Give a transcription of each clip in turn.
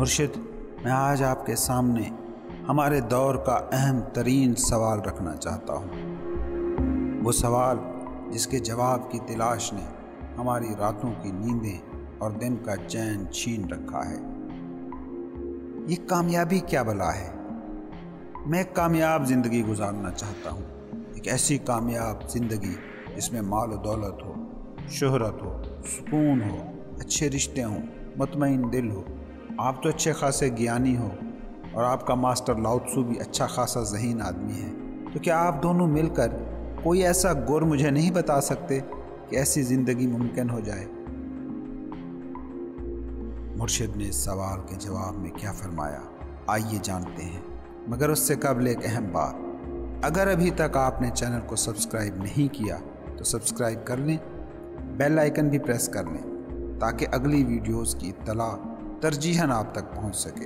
مرشد، میں آج آپ کے سامنے ہمارے دور کا اہم ترین سوال رکھنا چاہتا ہوں، وہ سوال جس کے جواب کی تلاش نے ہماری راتوں کی نیندیں اور دن کا چین چھین رکھا ہے۔ یہ کامیابی کیا بلا ہے؟ میں ایک کامیاب زندگی گزارنا چاہتا ہوں، ایک ایسی کامیاب زندگی جس میں مال و دولت ہو، شہرت ہو، سکون ہو، اچھے رشتے ہوں، مطمئن دل ہو۔ آپ تو اچھے خاصے گیانی ہو اور آپ کا ماسٹر لاؤ تسو بھی اچھا خاصا ذہین آدمی ہے، تو کیا آپ دونوں مل کر کوئی ایسا گر مجھے نہیں بتا سکتے کہ ایسی زندگی ممکن ہو جائے؟ مرشد نے اس سوال کے جواب میں کیا فرمایا، آئیے جانتے ہیں۔ مگر اس سے قبل ایک اہم بات، اگر ابھی تک آپ نے چینل کو سبسکرائب نہیں کیا تو سبسکرائب کر لیں، بیل آئیکن بھی پریس کر لیں تاکہ اگلی ویڈیوز کی اطلاع ترجیحاً آپ تک پہنچ سکے۔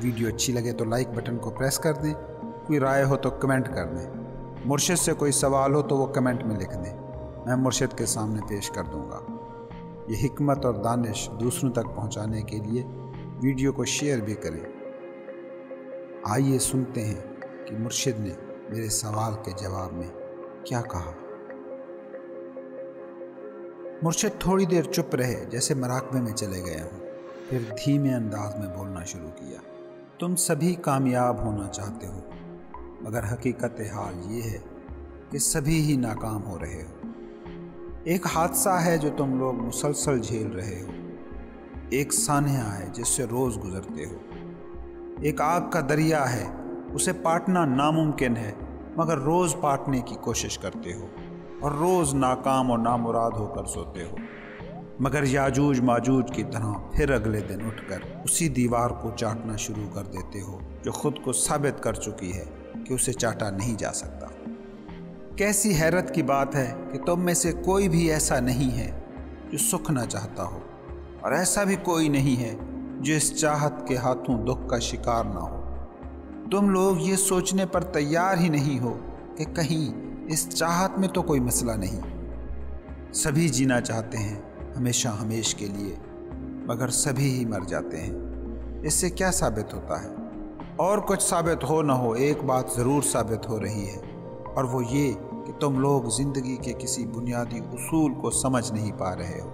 ویڈیو اچھی لگے تو لائک بٹن کو پریس کر دیں، کوئی رائے ہو تو کمنٹ کر دیں، مرشد سے کوئی سوال ہو تو وہ کمنٹ میں لکھ دیں، میں مرشد کے سامنے پیش کر دوں گا۔ یہ حکمت اور دانش دوسروں تک پہنچانے کے لیے ویڈیو کو شیئر بھی کریں۔ آئیے سنتے ہیں کہ مرشد نے میرے سوال کے جواب میں کیا کہا۔ مرشد تھوڑی دیر چپ رہے، جیسے مراقبے میں چلے گئے ہوں، پھر دھیمے انداز میں بولنا شروع کیا۔ تم سبھی کامیاب ہونا چاہتے ہو، مگر حقیقت حال یہ ہے کہ سبھی ہی ناکام ہو رہے ہو۔ ایک حادثہ ہے جو تم لوگ مسلسل جھیل رہے ہو، ایک سانحہ ہے جس سے روز گزرتے ہو، ایک آگ کا دریا ہے، اسے پاٹنا ناممکن ہے مگر روز پاٹنے کی کوشش کرتے ہو اور روز ناکام اور نامراد ہو کر سوتے ہو، مگر یاجوج ماجوج کی طرح پھر اگلے دن اٹھ کر اسی دیوار کو چاٹنا شروع کر دیتے ہو جو خود کو ثابت کر چکی ہے کہ اسے چاٹا نہیں جا سکتا۔ کیسی حیرت کی بات ہے کہ تم میں سے کوئی بھی ایسا نہیں ہے جو سکھ نہ چاہتا ہو، اور ایسا بھی کوئی نہیں ہے جو اس چاہت کے ہاتھوں دکھ کا شکار نہ ہو۔ تم لوگ یہ سوچنے پر تیار ہی نہیں ہو کہ کہیں اس چاہت میں تو کوئی مسئلہ نہیں۔ سبھی جینا چاہتے ہیں ہمیشہ ہمیش کے لیے، مگر سبھی ہی مر جاتے ہیں۔ اس سے کیا ثابت ہوتا ہے؟ اور کچھ ثابت ہو نہ ہو، ایک بات ضرور ثابت ہو رہی ہے، اور وہ یہ کہ تم لوگ زندگی کے کسی بنیادی اصول کو سمجھ نہیں پا رہے ہو۔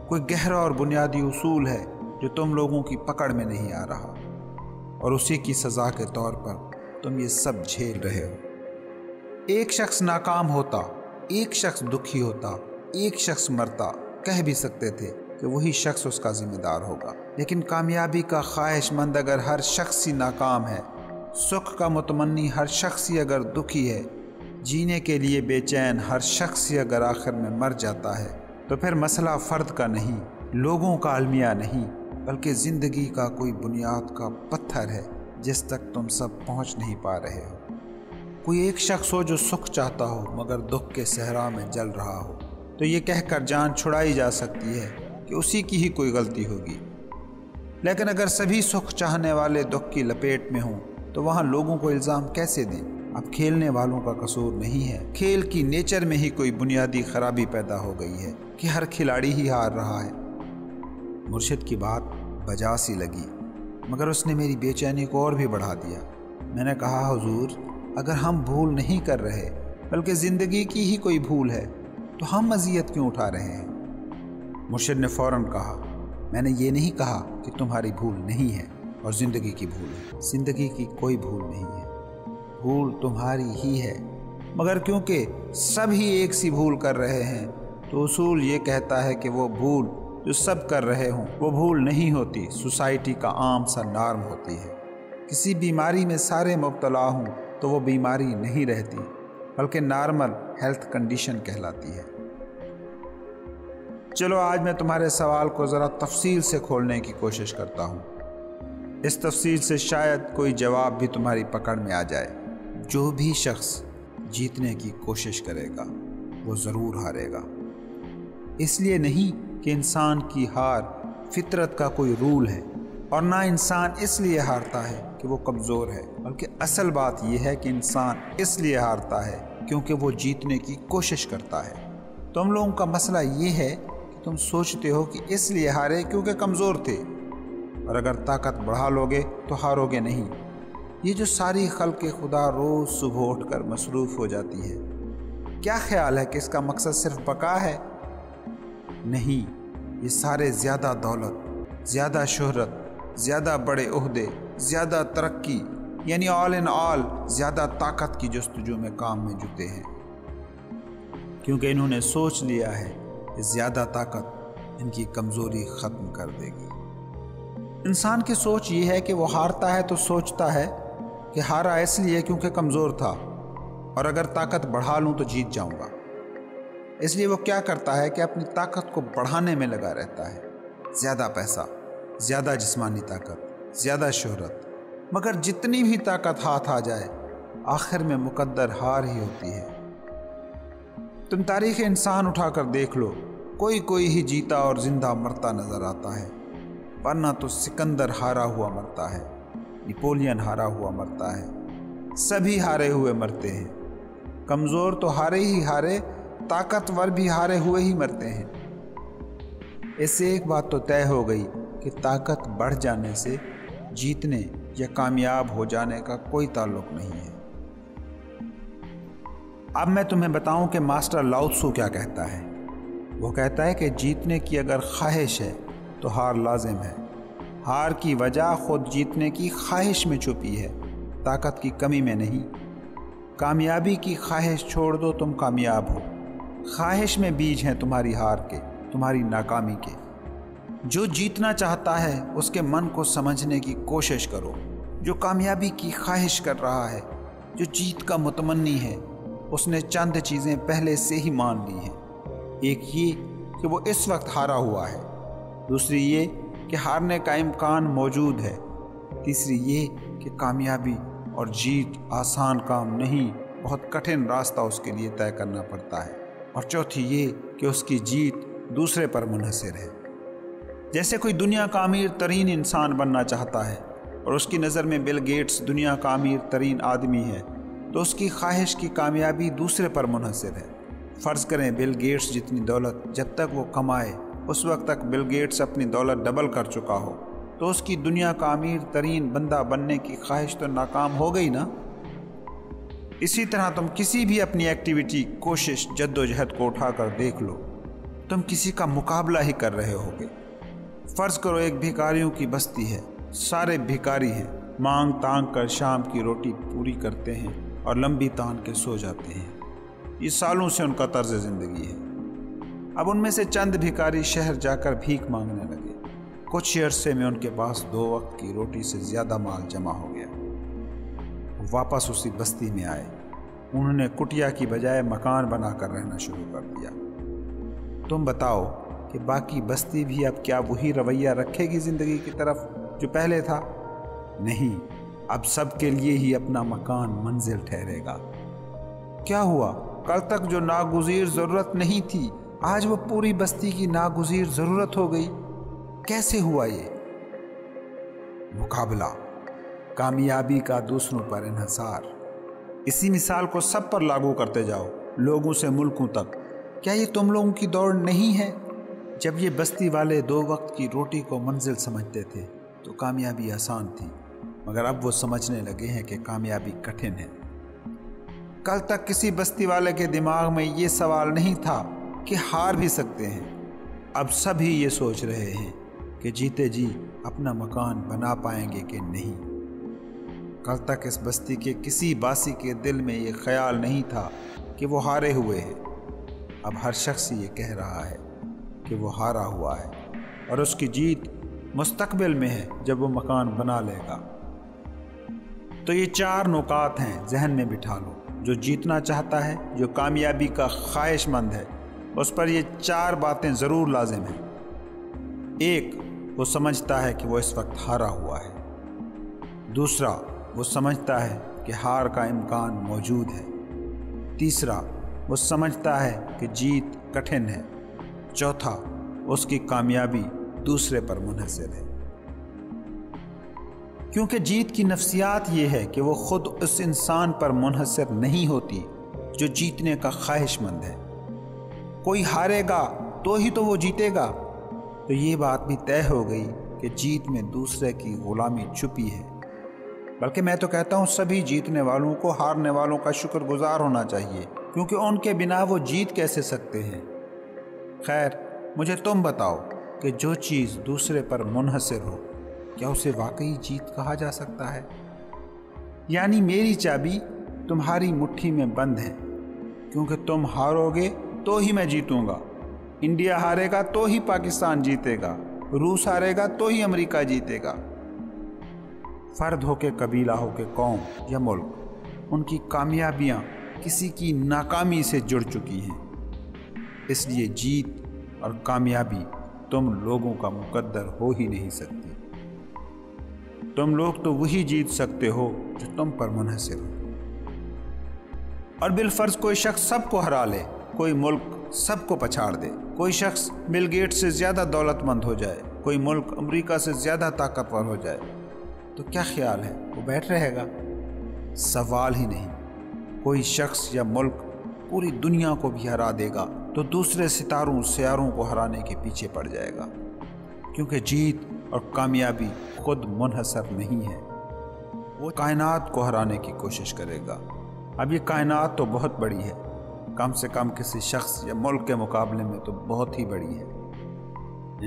کوئی گہرا اور بنیادی اصول ہے جو تم لوگوں کی پکڑ میں نہیں آ رہا، اور اسی کی سزا کے طور پر تم یہ سب جھیل رہے ہو۔ ایک شخص ناکام ہوتا، ایک شخص دکھی ہوتا، ایک شخص مرتا، کہہ بھی سکتے تھے کہ وہی شخص اس کا ذمہ دار ہوگا، لیکن کامیابی کا خواہش مند اگر ہر شخص ہی ناکام ہے، سکھ کا متمنی ہر شخص ہی اگر دکھی ہے، جینے کے لیے بے چین ہر شخص ہی اگر آخر میں مر جاتا ہے، تو پھر مسئلہ فرد کا نہیں، لوگوں کا المیہ نہیں، بلکہ زندگی کا کوئی بنیاد کا پتھر ہے جس تک تم سب پہنچ نہیں پا رہے ہو۔ کوئی ایک شخص ہو جو سکھ چاہتا ہو مگر دکھ کے صحرا میں جل رہا ہو، تو یہ کہہ کر جان چھڑائی جا سکتی ہے کہ اسی کی ہی کوئی غلطی ہوگی۔ لیکن اگر سبھی سکھ چاہنے والے دکھ کی لپیٹ میں ہوں تو وہاں لوگوں کو الزام کیسے دیں؟ اب کھیلنے والوں کا قصور نہیں ہے، کھیل کی نیچر میں ہی کوئی بنیادی خرابی پیدا ہو گئی ہے کہ ہر کھلاڑی ہی ہار رہا ہے۔ مرشد کی بات بجا سی لگی، مگر اس نے میری بے چینی کو اور بھی بڑھا دیا۔ میں نے کہا، حضور، اگر ہم بھول نہیں کر رہے بلکہ زندگی کی ہی کوئی بھول ہے تو ہم اذیت کیوں اٹھا رہے ہیں؟ مرشد نے فوراً کہا، میں نے یہ نہیں کہا کہ تمہاری بھول نہیں ہے اور زندگی کی بھول ہے، زندگی کی کوئی بھول نہیں ہے، بھول تمہاری ہی ہے، مگر کیونکہ سب ہی ایک سی بھول کر رہے ہیں تو اصول یہ کہتا ہے کہ وہ بھول جو سب کر رہے ہوں وہ بھول نہیں ہوتی، سوسائٹی کا عام سا نارم ہوتی ہے۔ کسی بیماری میں سارے مبتلا ہوں تو وہ بیماری نہیں رہتی بلکہ نارمل ہیلتھ کنڈیشن کہلاتی ہے۔ چلو آج میں تمہارے سوال کو ذرا تفصیل سے کھولنے کی کوشش کرتا ہوں، اس تفصیل سے شاید کوئی جواب بھی تمہاری پکڑ میں آ جائے۔ جو بھی شخص جیتنے کی کوشش کرے گا وہ ضرور ہارے گا، اس لیے نہیں کہ انسان کی ہار فطرت کا کوئی رول ہے، اور نہ انسان اس لیے ہارتا ہے کہ وہ کمزور ہے، بلکہ اصل بات یہ ہے کہ انسان اس لیے ہارتا ہے کیونکہ وہ جیتنے کی کوشش کرتا ہے۔ تم لوگوں کا مسئلہ یہ ہے کہ تم سوچتے ہو کہ اس لیے ہارے کیونکہ کمزور تھے، اور اگر طاقت بڑھا لوگے تو ہارو گے نہیں۔ یہ جو ساری خلق خدا روز صبح اٹھ کر مصروف ہو جاتی ہے، کیا خیال ہے کہ اس کا مقصد صرف بقا ہے؟ نہیں، یہ سارے زیادہ دولت، زیادہ شہرت، زیادہ بڑے عہدے، زیادہ ترقی، یعنی آل ان آل زیادہ طاقت کی جستجو میں کام میں جٹے ہیں، کیونکہ انہوں نے سوچ لیا ہے کہ زیادہ طاقت ان کی کمزوری ختم کر دے گی۔ انسان کی سوچ یہ ہے کہ وہ ہارتا ہے تو سوچتا ہے کہ ہارا اس لیے کیونکہ کمزور تھا، اور اگر طاقت بڑھا لوں تو جیت جاؤں گا۔ اس لیے وہ کیا کرتا ہے کہ اپنی طاقت کو بڑھانے میں لگا رہتا ہے، زیادہ پیسہ، زیادہ جسمانی طاقت، زیادہ شہرت، مگر جتنی بھی طاقت ہاتھ آ جائے آخر میں مقدر ہار ہی ہوتی ہے۔ تم تاریخ انسان اٹھا کر دیکھ لو، کوئی ہی جیتا اور زندہ مرتا نظر آتا ہے، ورنہ تو سکندر ہارا ہوا مرتا ہے، نپولین ہارا ہوا مرتا ہے، سبھی ہارے ہوئے مرتے ہیں۔ کمزور تو ہارے ہی ہارے، طاقتور بھی ہارے ہوئے ہی مرتے ہیں۔ اس سے ایک بات تو طے ہو گئی کہ طاقت بڑھ جانے سے جیتنے یا کامیاب ہو جانے کا کوئی تعلق نہیں ہے۔ اب میں تمہیں بتاؤں کہ ماسٹر لاؤ تسو کیا کہتا ہے۔ وہ کہتا ہے کہ جیتنے کی اگر خواہش ہے تو ہار لازم ہے۔ ہار کی وجہ خود جیتنے کی خواہش میں چھپی ہے، طاقت کی کمی میں نہیں۔ کامیابی کی خواہش چھوڑ دو، تم کامیاب ہو۔ خواہش میں بیج ہیں تمہاری ہار کے، تمہاری ناکامی کے۔ جو جیتنا چاہتا ہے اس کے من کو سمجھنے کی کوشش کرو۔ جو کامیابی کی خواہش کر رہا ہے، جو جیت کا متمنی ہے، اس نے چند چیزیں پہلے سے ہی مان لی ہیں۔ ایک یہ کہ وہ اس وقت ہارا ہوا ہے، دوسری یہ کہ ہارنے کا امکان موجود ہے، تیسری یہ کہ کامیابی اور جیت آسان کام نہیں، بہت کٹھن راستہ اس کے لیے طے کرنا پڑتا ہے، اور چوتھی یہ کہ اس کی جیت دوسرے پر منحصر ہے۔ جیسے کوئی دنیا کا امیر ترین انسان بننا چاہتا ہے اور اس کی نظر میں بل گیٹس دنیا کا امیر ترین آدمی ہے، تو اس کی خواہش کی کامیابی دوسرے پر منحصر ہے۔ فرض کریں بل گیٹس جتنی دولت جب تک وہ کمائے اس وقت تک بل گیٹس اپنی دولت ڈبل کر چکا ہو، تو اس کی دنیا کا امیر ترین بندہ بننے کی خواہش تو ناکام ہو گئی نا۔ اسی طرح تم کسی بھی اپنی ایکٹیویٹی، کوشش، جد و جہد کو اٹھا کر دیکھ لو، تم کسی کا مقابلہ ہی کر رہے ہوگے۔ فرض کرو ایک بھکاریوں کی بستی ہے، سارے بھکاری ہیں، مانگ تانگ کر شام کی روٹی پوری کرتے ہیں اور لمبی تان کے سو جاتے ہیں۔ یہ سالوں سے ان کا طرز زندگی ہے۔ اب ان میں سے چند بھکاری شہر جا کر بھیک مانگنے لگے۔ کچھ عرصے میں ان کے پاس 2 وقت کی روٹی سے زیادہ مال جمع ہو گیا۔ وہ واپس اسی بستی میں آئے۔ انہوں نے کٹیا کی بجائے مکان بنا کر رہنا شروع کر دیا۔ تم بتاؤ کہ باقی بستی بھی اب کیا وہی رویہ رکھے گی زندگی کی طرف جو پہلے تھا؟ نہیں، اب سب کے لیے ہی اپنا مکان منزل ٹھہرے گا۔ کیا ہوا؟ کل تک جو ناگزیر ضرورت نہیں تھی، آج وہ پوری بستی کی ناگزیر ضرورت ہو گئی۔ کیسے ہوا یہ؟ مقابلہ، کامیابی کا دوسروں پر انحصار۔ اسی مثال کو سب پر لاگو کرتے جاؤ، لوگوں سے ملکوں تک۔ کیا یہ تم لوگوں کی دوڑ نہیں ہے؟ جب یہ بستی والے 2 وقت کی روٹی کو منزل سمجھتے تھے تو کامیابی آسان تھی، مگر اب وہ سمجھنے لگے ہیں کہ کامیابی کٹھن ہے۔ کل تک کسی بستی والے کے دماغ میں یہ سوال نہیں تھا کہ ہار بھی سکتے ہیں، اب سب ہی یہ سوچ رہے ہیں کہ جیتے جی اپنا مکان بنا پائیں گے کہ نہیں۔ کل تک اس بستی کے کسی باسی کے دل میں یہ خیال نہیں تھا کہ وہ ہارے ہوئے ہیں، اب ہر شخص یہ کہہ رہا ہے کہ وہ ہارا ہوا ہے، اور اس کی جیت مستقبل میں ہے جب وہ مکان بنا لے گا۔ تو یہ 4 نکات ہیں، ذہن میں بٹھا لو۔ جو جیتنا چاہتا ہے، جو کامیابی کا خواہش مند ہے، اس پر یہ 4 باتیں ضرور لازم ہیں۔ 1، وہ سمجھتا ہے کہ وہ اس وقت ہارا ہوا ہے۔ دوسرا، وہ سمجھتا ہے کہ ہار کا امکان موجود ہے۔ تیسرا، وہ سمجھتا ہے کہ جیت کٹھن ہے۔ چوتھا، اس کی کامیابی دوسرے پر منحصر ہے۔ کیونکہ جیت کی نفسیات یہ ہے کہ وہ خود اس انسان پر منحصر نہیں ہوتی جو جیتنے کا خواہش مند ہے۔ کوئی ہارے گا تو ہی تو وہ جیتے گا۔ تو یہ بات بھی طے ہو گئی کہ جیت میں دوسرے کی غلامی چھپی ہے، بلکہ میں تو کہتا ہوں سبھی جیتنے والوں کو ہارنے والوں کا شکر گزار ہونا چاہیے، کیونکہ ان کے بنا وہ جیت کیسے سکتے ہیں۔ خیر، مجھے تم بتاؤ کہ جو چیز دوسرے پر منحصر ہو، کیا اسے واقعی جیت کہا جا سکتا ہے؟ یعنی میری چابی تمہاری مٹھی میں بند ہے، کیونکہ تم ہارو گے تو ہی میں جیتوں گا، انڈیا ہارے گا تو ہی پاکستان جیتے گا، روس ہارے گا تو ہی امریکہ جیتے گا۔ فرد ہو کے قبیلہ ہو کے قوم یا ملک، ان کی کامیابیاں کسی کی ناکامی سے جڑ چکی ہیں، اس لیے جیت اور کامیابی تم لوگوں کا مقدر ہو ہی نہیں سکتی۔ تم لوگ تو وہی جیت سکتے ہو جو تم پر منحصر ہو۔ اور بالفرض کوئی شخص سب کو ہرا لے، کوئی ملک سب کو پچھاڑ دے، کوئی شخص بل گیٹس سے زیادہ دولت مند ہو جائے، کوئی ملک امریکہ سے زیادہ طاقتور ہو جائے، تو کیا خیال ہے وہ بیٹھ رہے گا؟ سوال ہی نہیں۔ کوئی شخص یا ملک پوری دنیا کو بھی ہرا دے گا تو دوسرے سیاروں کو ہرانے کے پیچھے پڑ جائے گا، کیونکہ جیت اور کامیابی خود منحصر نہیں ہے، وہ کائنات کو ہرانے کی کوشش کرے گا۔ اب یہ کائنات تو بہت بڑی ہے، کم سے کم کسی شخص یا ملک کے مقابلے میں تو بہت ہی بڑی ہے،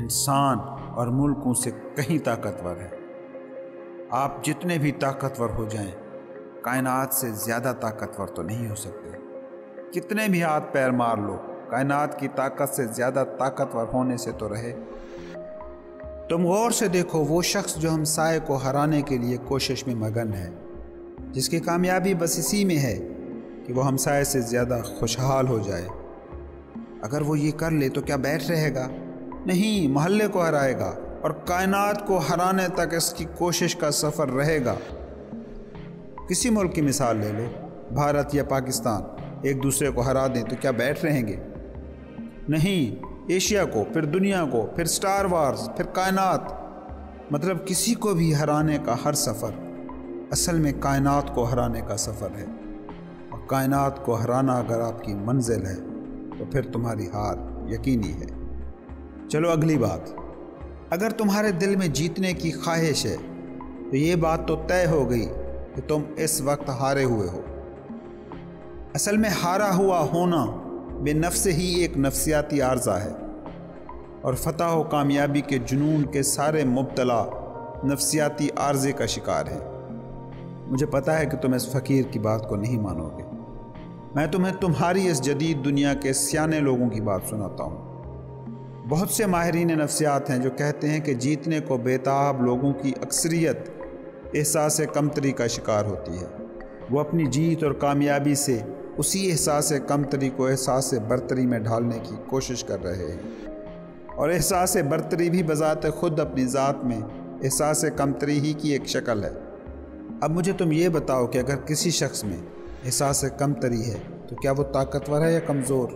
انسان اور ملکوں سے کہیں طاقتور ہے۔ آپ جتنے بھی طاقتور ہو جائیں، کائنات سے زیادہ طاقتور تو نہیں ہو سکتے۔ کتنے بھی ہاتھ پیر مار لو، کائنات کی طاقت سے زیادہ طاقتور ہونے سے تو رہے۔ تم غور سے دیکھو وہ شخص جو ہمسائے کو ہرانے کے لیے کوشش میں مگن ہے، جس کی کامیابی بس اسی میں ہے کہ وہ ہمسائے سے زیادہ خوشحال ہو جائے۔ اگر وہ یہ کر لے تو کیا بیٹھ رہے گا؟ نہیں، محلے کو ہرائے گا اور کائنات کو ہرانے تک اس کی کوشش کا سفر رہے گا۔ کسی ملک کی مثال لے لو، بھارت یا پاکستان ایک دوسرے کو ہرا دیں تو کیا بیٹھ رہیں گے؟ نہیں، ایشیا کو، پھر دنیا کو، پھر سٹار وارز، پھر کائنات، مطلب کسی کو بھی ہرانے کا ہر سفر اصل میں کائنات کو ہرانے کا سفر ہے، اور کائنات کو ہرانا اگر آپ کی منزل ہے تو پھر تمہاری ہار یقینی ہے۔ چلو اگلی بات، اگر تمہارے دل میں جیتنے کی خواہش ہے تو یہ بات تو طے ہو گئی کہ تم اس وقت ہارے ہوئے ہو۔ اصل میں ہارا ہوا ہونا بے نفس ہی ایک نفسیاتی عارضہ ہے، اور فتح و کامیابی کے جنون کے سارے مبتلا نفسیاتی عارضے کا شکار ہیں۔ مجھے پتہ ہے کہ تم اس فقیر کی بات کو نہیں مانو گے، میں تمہیں تمہاری اس جدید دنیا کے سیانے لوگوں کی بات سناتا ہوں۔ بہت سے ماہرین نفسیات ہیں جو کہتے ہیں کہ جیتنے کو بےتاب لوگوں کی اکثریت احساس کمتری کا شکار ہوتی ہے۔ وہ اپنی جیت اور کامیابی سے اسی احساس کمتری کو احساس برتری میں ڈھالنے کی کوشش کر رہے ہیں، اور احساس برتری بھی بذات خود اپنی ذات میں احساس کمتری ہی کی ایک شکل ہے۔ اب مجھے تم یہ بتاؤ کہ اگر کسی شخص میں احساس کمتری ہے تو کیا وہ طاقتور ہے یا کمزور؟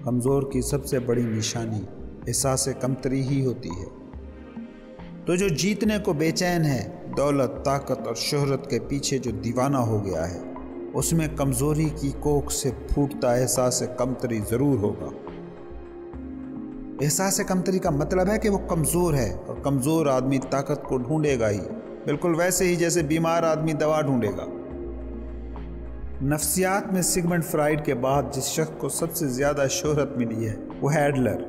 کمزور کی سب سے بڑی نشانی احساس کمتری ہی ہوتی ہے۔ تو جو جیتنے کو بے چین ہے، دولت، طاقت اور شہرت کے پیچھے جو دیوانہ ہو گیا ہے، اس میں کمزوری کی کوکھ سے پھوٹتا احساس کمتری ضرور ہوگا۔ احساس کمتری کا مطلب ہے کہ وہ کمزور ہے، اور کمزور آدمی طاقت کو ڈھونڈے گا ہی، بالکل ویسے ہی جیسے بیمار آدمی دوا ڈھونڈے گا۔ نفسیات میں سگمنڈ فرائیڈ کے بعد جس شخص کو سب سے زیادہ شہرت ملی ہے وہ ہے ایڈلر۔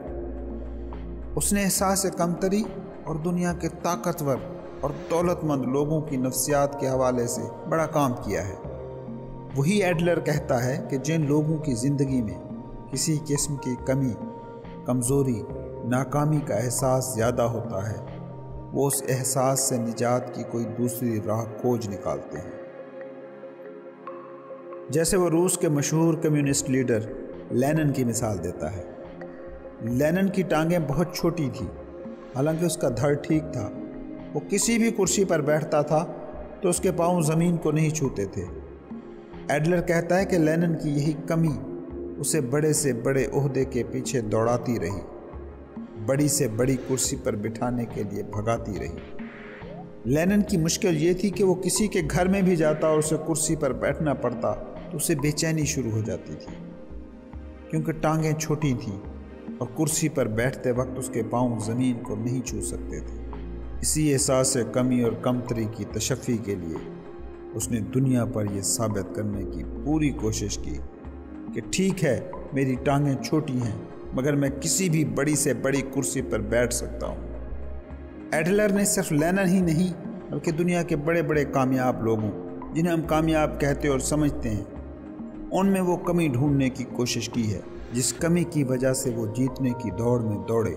اس نے احساس کمتری اور دنیا کے طاقتور اور دولت مند لوگوں کی نفسیات کے حوالے سے بڑا کام کیا ہے۔ وہی ایڈلر کہتا ہے کہ جن لوگوں کی زندگی میں کسی قسم کی کمی، کمزوری، ناکامی کا احساس زیادہ ہوتا ہے، وہ اس احساس سے نجات کی کوئی دوسری راہ کھوج نکالتے ہیں۔ جیسے وہ روس کے مشہور کمیونسٹ لیڈر لینن کی مثال دیتا ہے۔ لینن کی ٹانگیں بہت چھوٹی تھیں، حالانکہ اس کا دھڑ ٹھیک تھا۔ وہ کسی بھی کرسی پر بیٹھتا تھا تو اس کے پاؤں زمین کو نہیں چھوتے تھے۔ ایڈلر کہتا ہے کہ لینن کی یہی کمی اسے بڑے سے بڑے عہدے کے پیچھے دوڑاتی رہی، بڑی سے بڑی کرسی پر بٹھانے کے لیے بھگاتی رہی۔ لینن کی مشکل یہ تھی کہ وہ کسی کے گھر میں بھی جاتا اور اسے کرسی پر بیٹھنا پڑتا تو اسے بے چینی شروع ہو جاتی تھی، کیونکہ ٹانگیں چھوٹی تھیں اور کرسی پر بیٹھتے وقت اس کے پاؤں زمین کو نہیں چھو سکتے تھے۔ اسی احساس کمی اور کمتری کی تشفی کے لیے اس نے دنیا پر یہ ثابت کرنے کی پوری کوشش کی کہ ٹھیک ہے میری ٹانگیں چھوٹی ہیں مگر میں کسی بھی بڑی سے بڑی کرسی پر بیٹھ سکتا ہوں۔ ایڈلر نے صرف لینن ہی نہیں بلکہ دنیا کے بڑے بڑے کامیاب لوگوں جنہیں ہم کامیاب کہتے اور سمجھتے ہیں ان میں وہ کمی ڈھونڈنے کی کوشش کی ہے جس کمی کی وجہ سے وہ جیتنے کی دوڑ میں دوڑے۔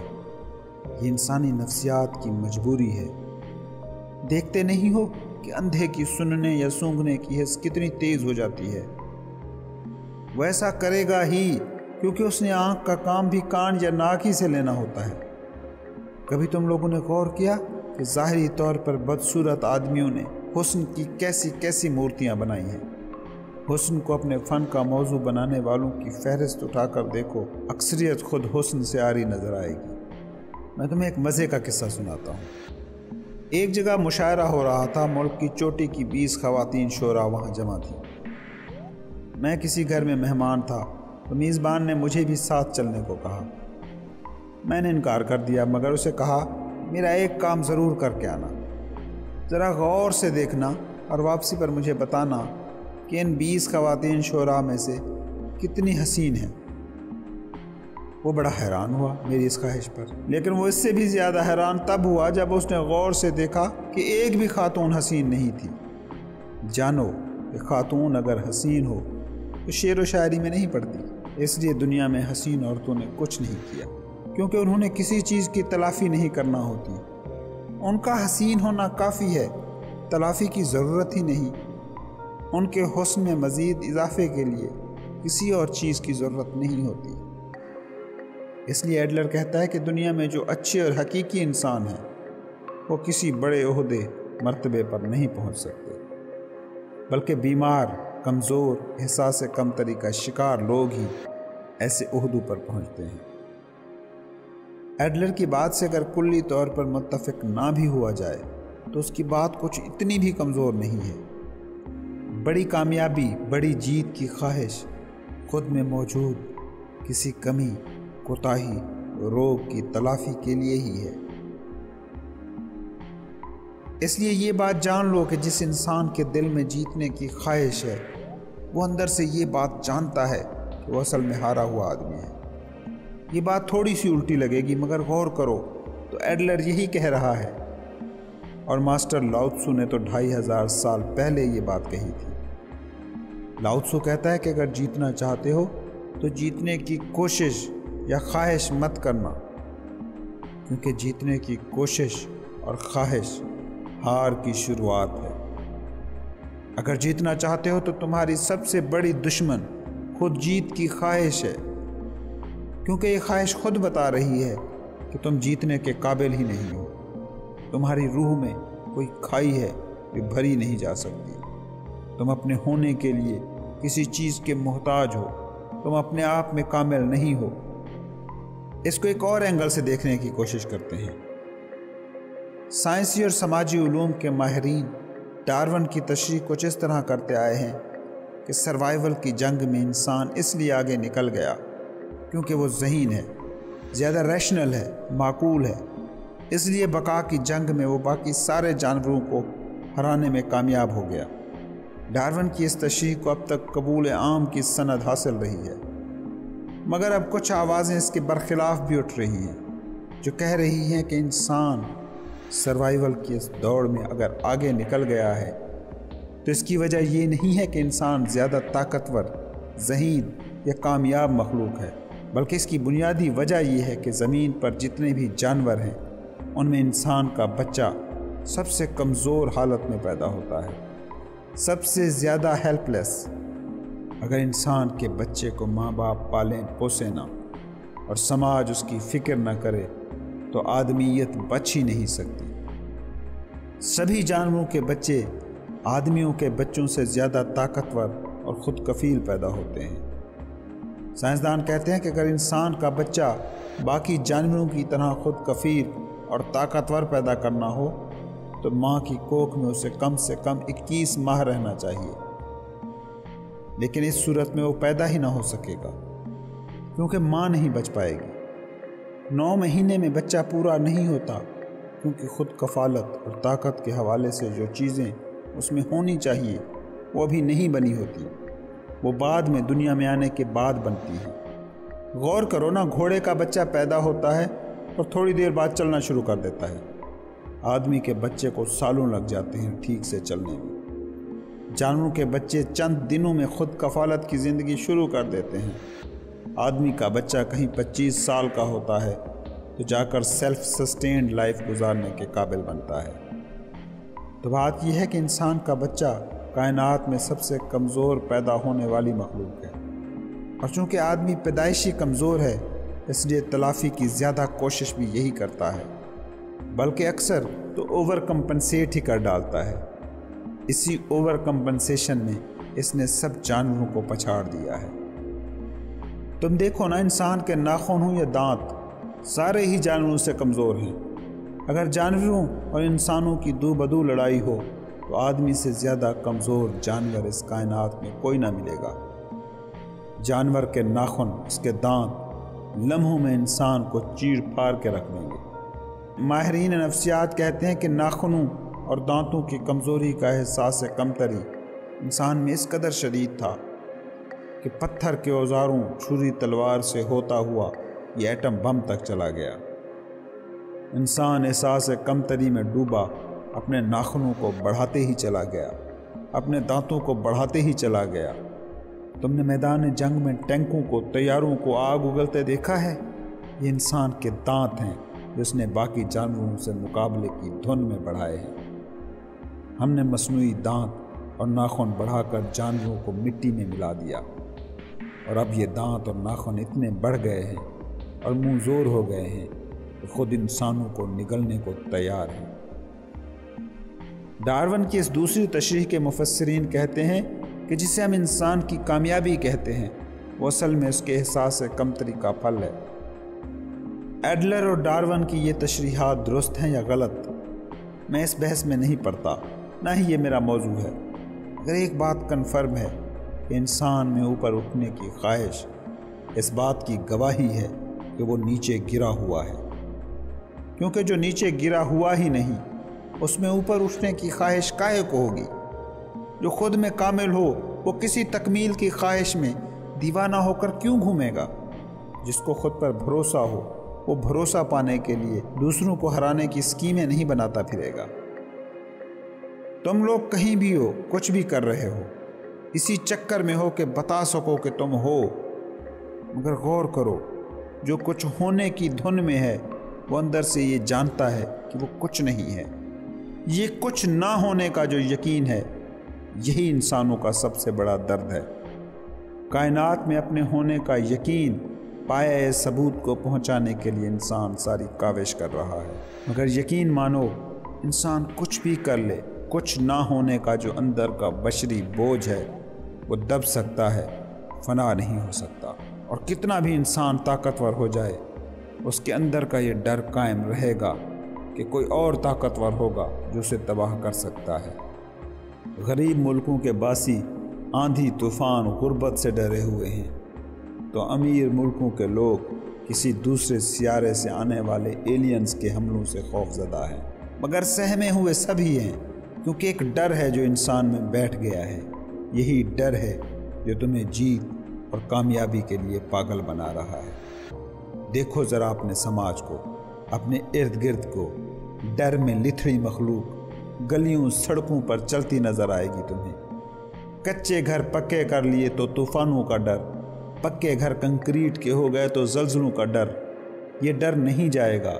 یہ انسانی نفسیات کی مجبوری ہے۔ دیکھتے نہیں ہو کہ اندھے کی سننے یا سونگھنے کی حس کتنی تیز ہو جاتی ہے؟ وہ ایسا کرے گا ہی کیونکہ اس نے آنکھ کا کام بھی کان یا ناک ہی سے لینا ہوتا ہے۔ کبھی تم لوگوں نے غور کیا کہ ظاہری طور پر بدصورت آدمیوں نے حسن کی کیسی کیسی مورتیاں بنائی ہیں؟ حسن کو اپنے فن کا موضوع بنانے والوں کی فہرست اٹھا کر دیکھو، اکثریت خود حسن سے عاری نظر آئے گی۔ میں تمہیں ایک مزے کا قصہ سناتا ہوں۔ ایک جگہ مشاعرہ ہو رہا تھا، ملک کی چوٹی کی 20 خواتین شعراء وہاں جمع تھیں۔ میں کسی گھر میں مہمان تھا تو میزبان نے مجھے بھی ساتھ چلنے کو کہا۔ میں نے انکار کر دیا مگر اسے کہا میرا ایک کام ضرور کر کے آنا، ذرا غور سے دیکھنا اور واپسی پر مجھے بتانا کہ ان 20 خواتین شعراء میں سے کتنی حسین ہیں۔ وہ بڑا حیران ہوا میری اس خواہش پر، لیکن وہ اس سے بھی زیادہ حیران تب ہوا جب اس نے غور سے دیکھا کہ ایک بھی خاتون حسین نہیں تھی۔ جانو کہ خاتون اگر حسین ہو تو شعر و شاعری میں نہیں پڑتی، اس لیے دنیا میں حسین عورتوں نے کچھ نہیں کیا کیونکہ انہوں نے کسی چیز کی تلافی نہیں کرنا ہوتی۔ ان کا حسین ہونا کافی ہے، تلافی کی ضرورت ہی نہیں۔ ان کے حسن میں مزید اضافے کے لیے کسی اور چیز کی ضرورت نہیں ہوتی۔ اس لیے ایڈلر کہتا ہے کہ دنیا میں جو اچھے اور حقیقی انسان ہیں وہ کسی بڑے عہدے مرتبے پر نہیں پہنچ سکتے، بلکہ بیمار، کمزور، احساس کمتری کا شکار لوگ ہی ایسے عہدوں پر پہنچتے ہیں۔ ایڈلر کی بات سے اگر کلی طور پر متفق نہ بھی ہوا جائے تو اس کی بات کچھ اتنی بھی کمزور نہیں ہے۔ بڑی کامیابی، بڑی جیت کی خواہش خود میں موجود کسی کمی، کوتاہی، روگ کی تلافی کے لیے ہی ہے۔ اس لیے یہ بات جان لو کہ جس انسان کے دل میں جیتنے کی خواہش ہے وہ اندر سے یہ بات جانتا ہے کہ وہ اصل میں ہارا ہوا آدمی ہے۔ یہ بات تھوڑی سی الٹی لگے گی مگر غور کرو تو ایڈلر یہی کہہ رہا ہے، اور ماسٹر لاؤ تسو نے تو 2500 سال پہلے یہ بات کہی تھی۔ لاؤ تسو کہتا ہے کہ اگر جیتنا چاہتے ہو تو جیتنے کی کوشش یا خواہش مت کرنا، کیونکہ جیتنے کی کوشش اور خواہش ہار کی شروعات ہے۔ اگر جیتنا چاہتے ہو تو تمہاری سب سے بڑی دشمن خود جیت کی خواہش ہے، کیونکہ یہ خواہش خود بتا رہی ہے کہ تم جیتنے کے قابل ہی نہیں ہو۔ تمہاری روح میں کوئی کھائی ہے جو بھری نہیں جا سکتی۔ تم اپنے ہونے کے لیے کسی چیز کے محتاج ہو، تم اپنے آپ میں کامل نہیں ہو۔ اس کو ایک اور اینگل سے دیکھنے کی کوشش کرتے ہیں۔ سائنسی اور سماجی علوم کے ماہرین ڈارون کی تشریح کچھ اس طرح کرتے آئے ہیں کہ سروائیول کی جنگ میں انسان اس لیے آگے نکل گیا کیونکہ وہ ذہین ہے، زیادہ ریشنل ہے، معقول ہے، اس لیے بقا کی جنگ میں وہ باقی سارے جانوروں کو ہرانے میں کامیاب ہو گیا۔ ڈارون کی اس تشریح کو اب تک قبول عام کی سند حاصل رہی ہے، مگر اب کچھ آوازیں اس کے برخلاف بھی اٹھ رہی ہیں جو کہہ رہی ہیں کہ انسان سروائیول کی اس دوڑ میں اگر آگے نکل گیا ہے تو اس کی وجہ یہ نہیں ہے کہ انسان زیادہ طاقتور، ذہین یا کامیاب مخلوق ہے، بلکہ اس کی بنیادی وجہ یہ ہے کہ زمین پر جتنے بھی جانور ہیں ان میں انسان کا بچہ سب سے کمزور حالت میں پیدا ہوتا ہے، سب سے زیادہ ہیلپ لیس۔ اگر انسان کے بچے کو ماں باپ پالیں پوسیں نہ اور سماج اس کی فکر نہ کرے تو آدمیت بچ ہی نہیں سکتی۔ سبھی جانوروں کے بچے آدمیوں کے بچوں سے زیادہ طاقتور اور خود کفیل پیدا ہوتے ہیں۔ سائنسدان کہتے ہیں کہ اگر انسان کا بچہ باقی جانوروں کی طرح خود کفیل اور طاقتور پیدا کرنا ہو تو ماں کی کوکھ میں اسے کم سے کم 21 ماہ رہنا چاہیے، لیکن اس صورت میں وہ پیدا ہی نہ ہو سکے گا کیونکہ ماں نہیں بچ پائے گی۔ 9 مہینے میں بچہ پورا نہیں ہوتا، کیونکہ خود کفالت اور طاقت کے حوالے سے جو چیزیں اس میں ہونی چاہیے وہ ابھی نہیں بنی ہوتی، وہ بعد میں دنیا میں آنے کے بعد بنتی ہیں۔ غور کرو نا، گھوڑے کا بچہ پیدا ہوتا ہے اور تھوڑی دیر بعد چلنا شروع کر دیتا ہے۔ آدمی کے بچے کو سالوں لگ جاتے ہیں ٹھیک سے چلنے میں۔ جانوروں کے بچے چند دنوں میں خود کفالت کی زندگی شروع کر دیتے ہیں۔ آدمی کا بچہ کہیں 25 سال کا ہوتا ہے تو جا کر سیلف سسٹینڈ لائف گزارنے کے قابل بنتا ہے۔ تو بات یہ ہے کہ انسان کا بچہ کائنات میں سب سے کمزور پیدا ہونے والی مخلوق ہے، اور چونکہ آدمی پیدائشی کمزور ہے اس لیے تلافی کی زیادہ کوشش بھی یہی کرتا ہے، بلکہ اکثر تو اوور کمپنسیٹ ہی کر ڈالتا ہے۔ اسی اوور کمپنسیشن میں اس نے سب جانوروں کو پچھاڑ دیا ہے۔ تم دیکھو نا، انسان کے ناخن ہوں یا دانت، سارے ہی جانوروں سے کمزور ہیں۔ اگر جانوروں اور انسانوں کی دو بدو لڑائی ہو تو آدمی سے زیادہ کمزور جانور اس کائنات میں کوئی نہ ملے گا۔ جانور کے ناخن، اس کے دانت لمحوں میں انسان کو چیر پھاڑ کے رکھ دیں گے۔ ماہرین نفسیات کہتے ہیں کہ ناخنوں اور دانتوں کی کمزوری کا احساس کمتری انسان میں اس قدر شدید تھا کہ پتھر کے اوزاروں، چھری تلوار سے ہوتا ہوا یہ ایٹم بم تک چلا گیا۔ انسان احساس کمتری میں ڈوبا، اپنے ناخنوں کو بڑھاتے ہی چلا گیا، اپنے دانتوں کو بڑھاتے ہی چلا گیا۔ تم نے میدان جنگ میں ٹینکوں کو، طیاروں کو آگ اگلتے دیکھا ہے؟ یہ انسان کے دانت ہیں جس نے باقی جانوروں سے مقابلے کی دھن میں بڑھائے ہیں۔ ہم نے مصنوعی دانت اور ناخن بڑھا کر جانوروں کو مٹی میں ملا دیا، اور اب یہ دانت اور ناخن اتنے بڑھ گئے ہیں اور منہ زور ہو گئے ہیں کہ خود انسانوں کو نگلنے کو تیار ہیں۔ ڈارون کی اس دوسری تشریح کے مفسرین کہتے ہیں کہ جسے ہم انسان کی کامیابی کہتے ہیں وہ اصل میں اس کے احساس کمتری کا پھل ہے۔ ایڈلر اور ڈارون کی یہ تشریحات درست ہیں یا غلط، میں اس بحث میں نہیں پڑتا، نہ ہی یہ میرا موضوع ہے۔ اگر ایک بات کنفرم ہے کہ انسان میں اوپر اٹھنے کی خواہش اس بات کی گواہی ہے کہ وہ نیچے گرا ہوا ہے، کیونکہ جو نیچے گرا ہوا ہی نہیں اس میں اوپر اٹھنے کی خواہش کاہے کو ہوگی؟ جو خود میں کامل ہو وہ کسی تکمیل کی خواہش میں دیوانہ ہو کر کیوں گھومے گا؟ جس کو خود پر بھروسہ ہو وہ بھروسہ پانے کے لیے دوسروں کو ہرانے کی اسکیمیں نہیں بناتا پھرے گا۔ تم لوگ کہیں بھی ہو، کچھ بھی کر رہے ہو، اسی چکر میں ہو کہ بتا سکو کہ تم ہو، مگر غور کرو، جو کچھ ہونے کی دھن میں ہے وہ اندر سے یہ جانتا ہے کہ وہ کچھ نہیں ہے۔ یہ کچھ نہ ہونے کا جو یقین ہے یہی انسانوں کا سب سے بڑا درد ہے۔ کائنات میں اپنے ہونے کا یقین پائے ثبوت کو پہنچانے کے لیے انسان ساری کاوش کر رہا ہے، مگر یقین مانو انسان کچھ بھی کر لے، کچھ نہ ہونے کا جو اندر کا بشری بوجھ ہے وہ دب سکتا ہے، فنا نہیں ہو سکتا۔ اور کتنا بھی انسان طاقتور ہو جائے اس کے اندر کا یہ ڈر قائم رہے گا کہ کوئی اور طاقتور ہوگا جو اسے تباہ کر سکتا ہے۔ غریب ملکوں کے باسی آندھی طوفان غربت سے ڈرے ہوئے ہیں، تو امیر ملکوں کے لوگ کسی دوسرے سیارے سے آنے والے ایلینز کے حملوں سے خوف زدہ ہیں، مگر سہمے ہوئے سبھی ہیں، کیونکہ ایک ڈر ہے جو انسان میں بیٹھ گیا ہے۔ یہی ڈر ہے جو تمہیں جیت اور کامیابی کے لیے پاگل بنا رہا ہے۔ دیکھو ذرا اپنے سماج کو، اپنے ارد گرد کو، ڈر میں لتھڑی مخلوق گلیوں سڑکوں پر چلتی نظر آئے گی تمہیں۔ کچے گھر پکے کر لیے تو طوفانوں کا ڈر، پکے گھر کنکریٹ کے ہو گئے تو زلزلوں کا ڈر۔ یہ ڈر نہیں جائے گا۔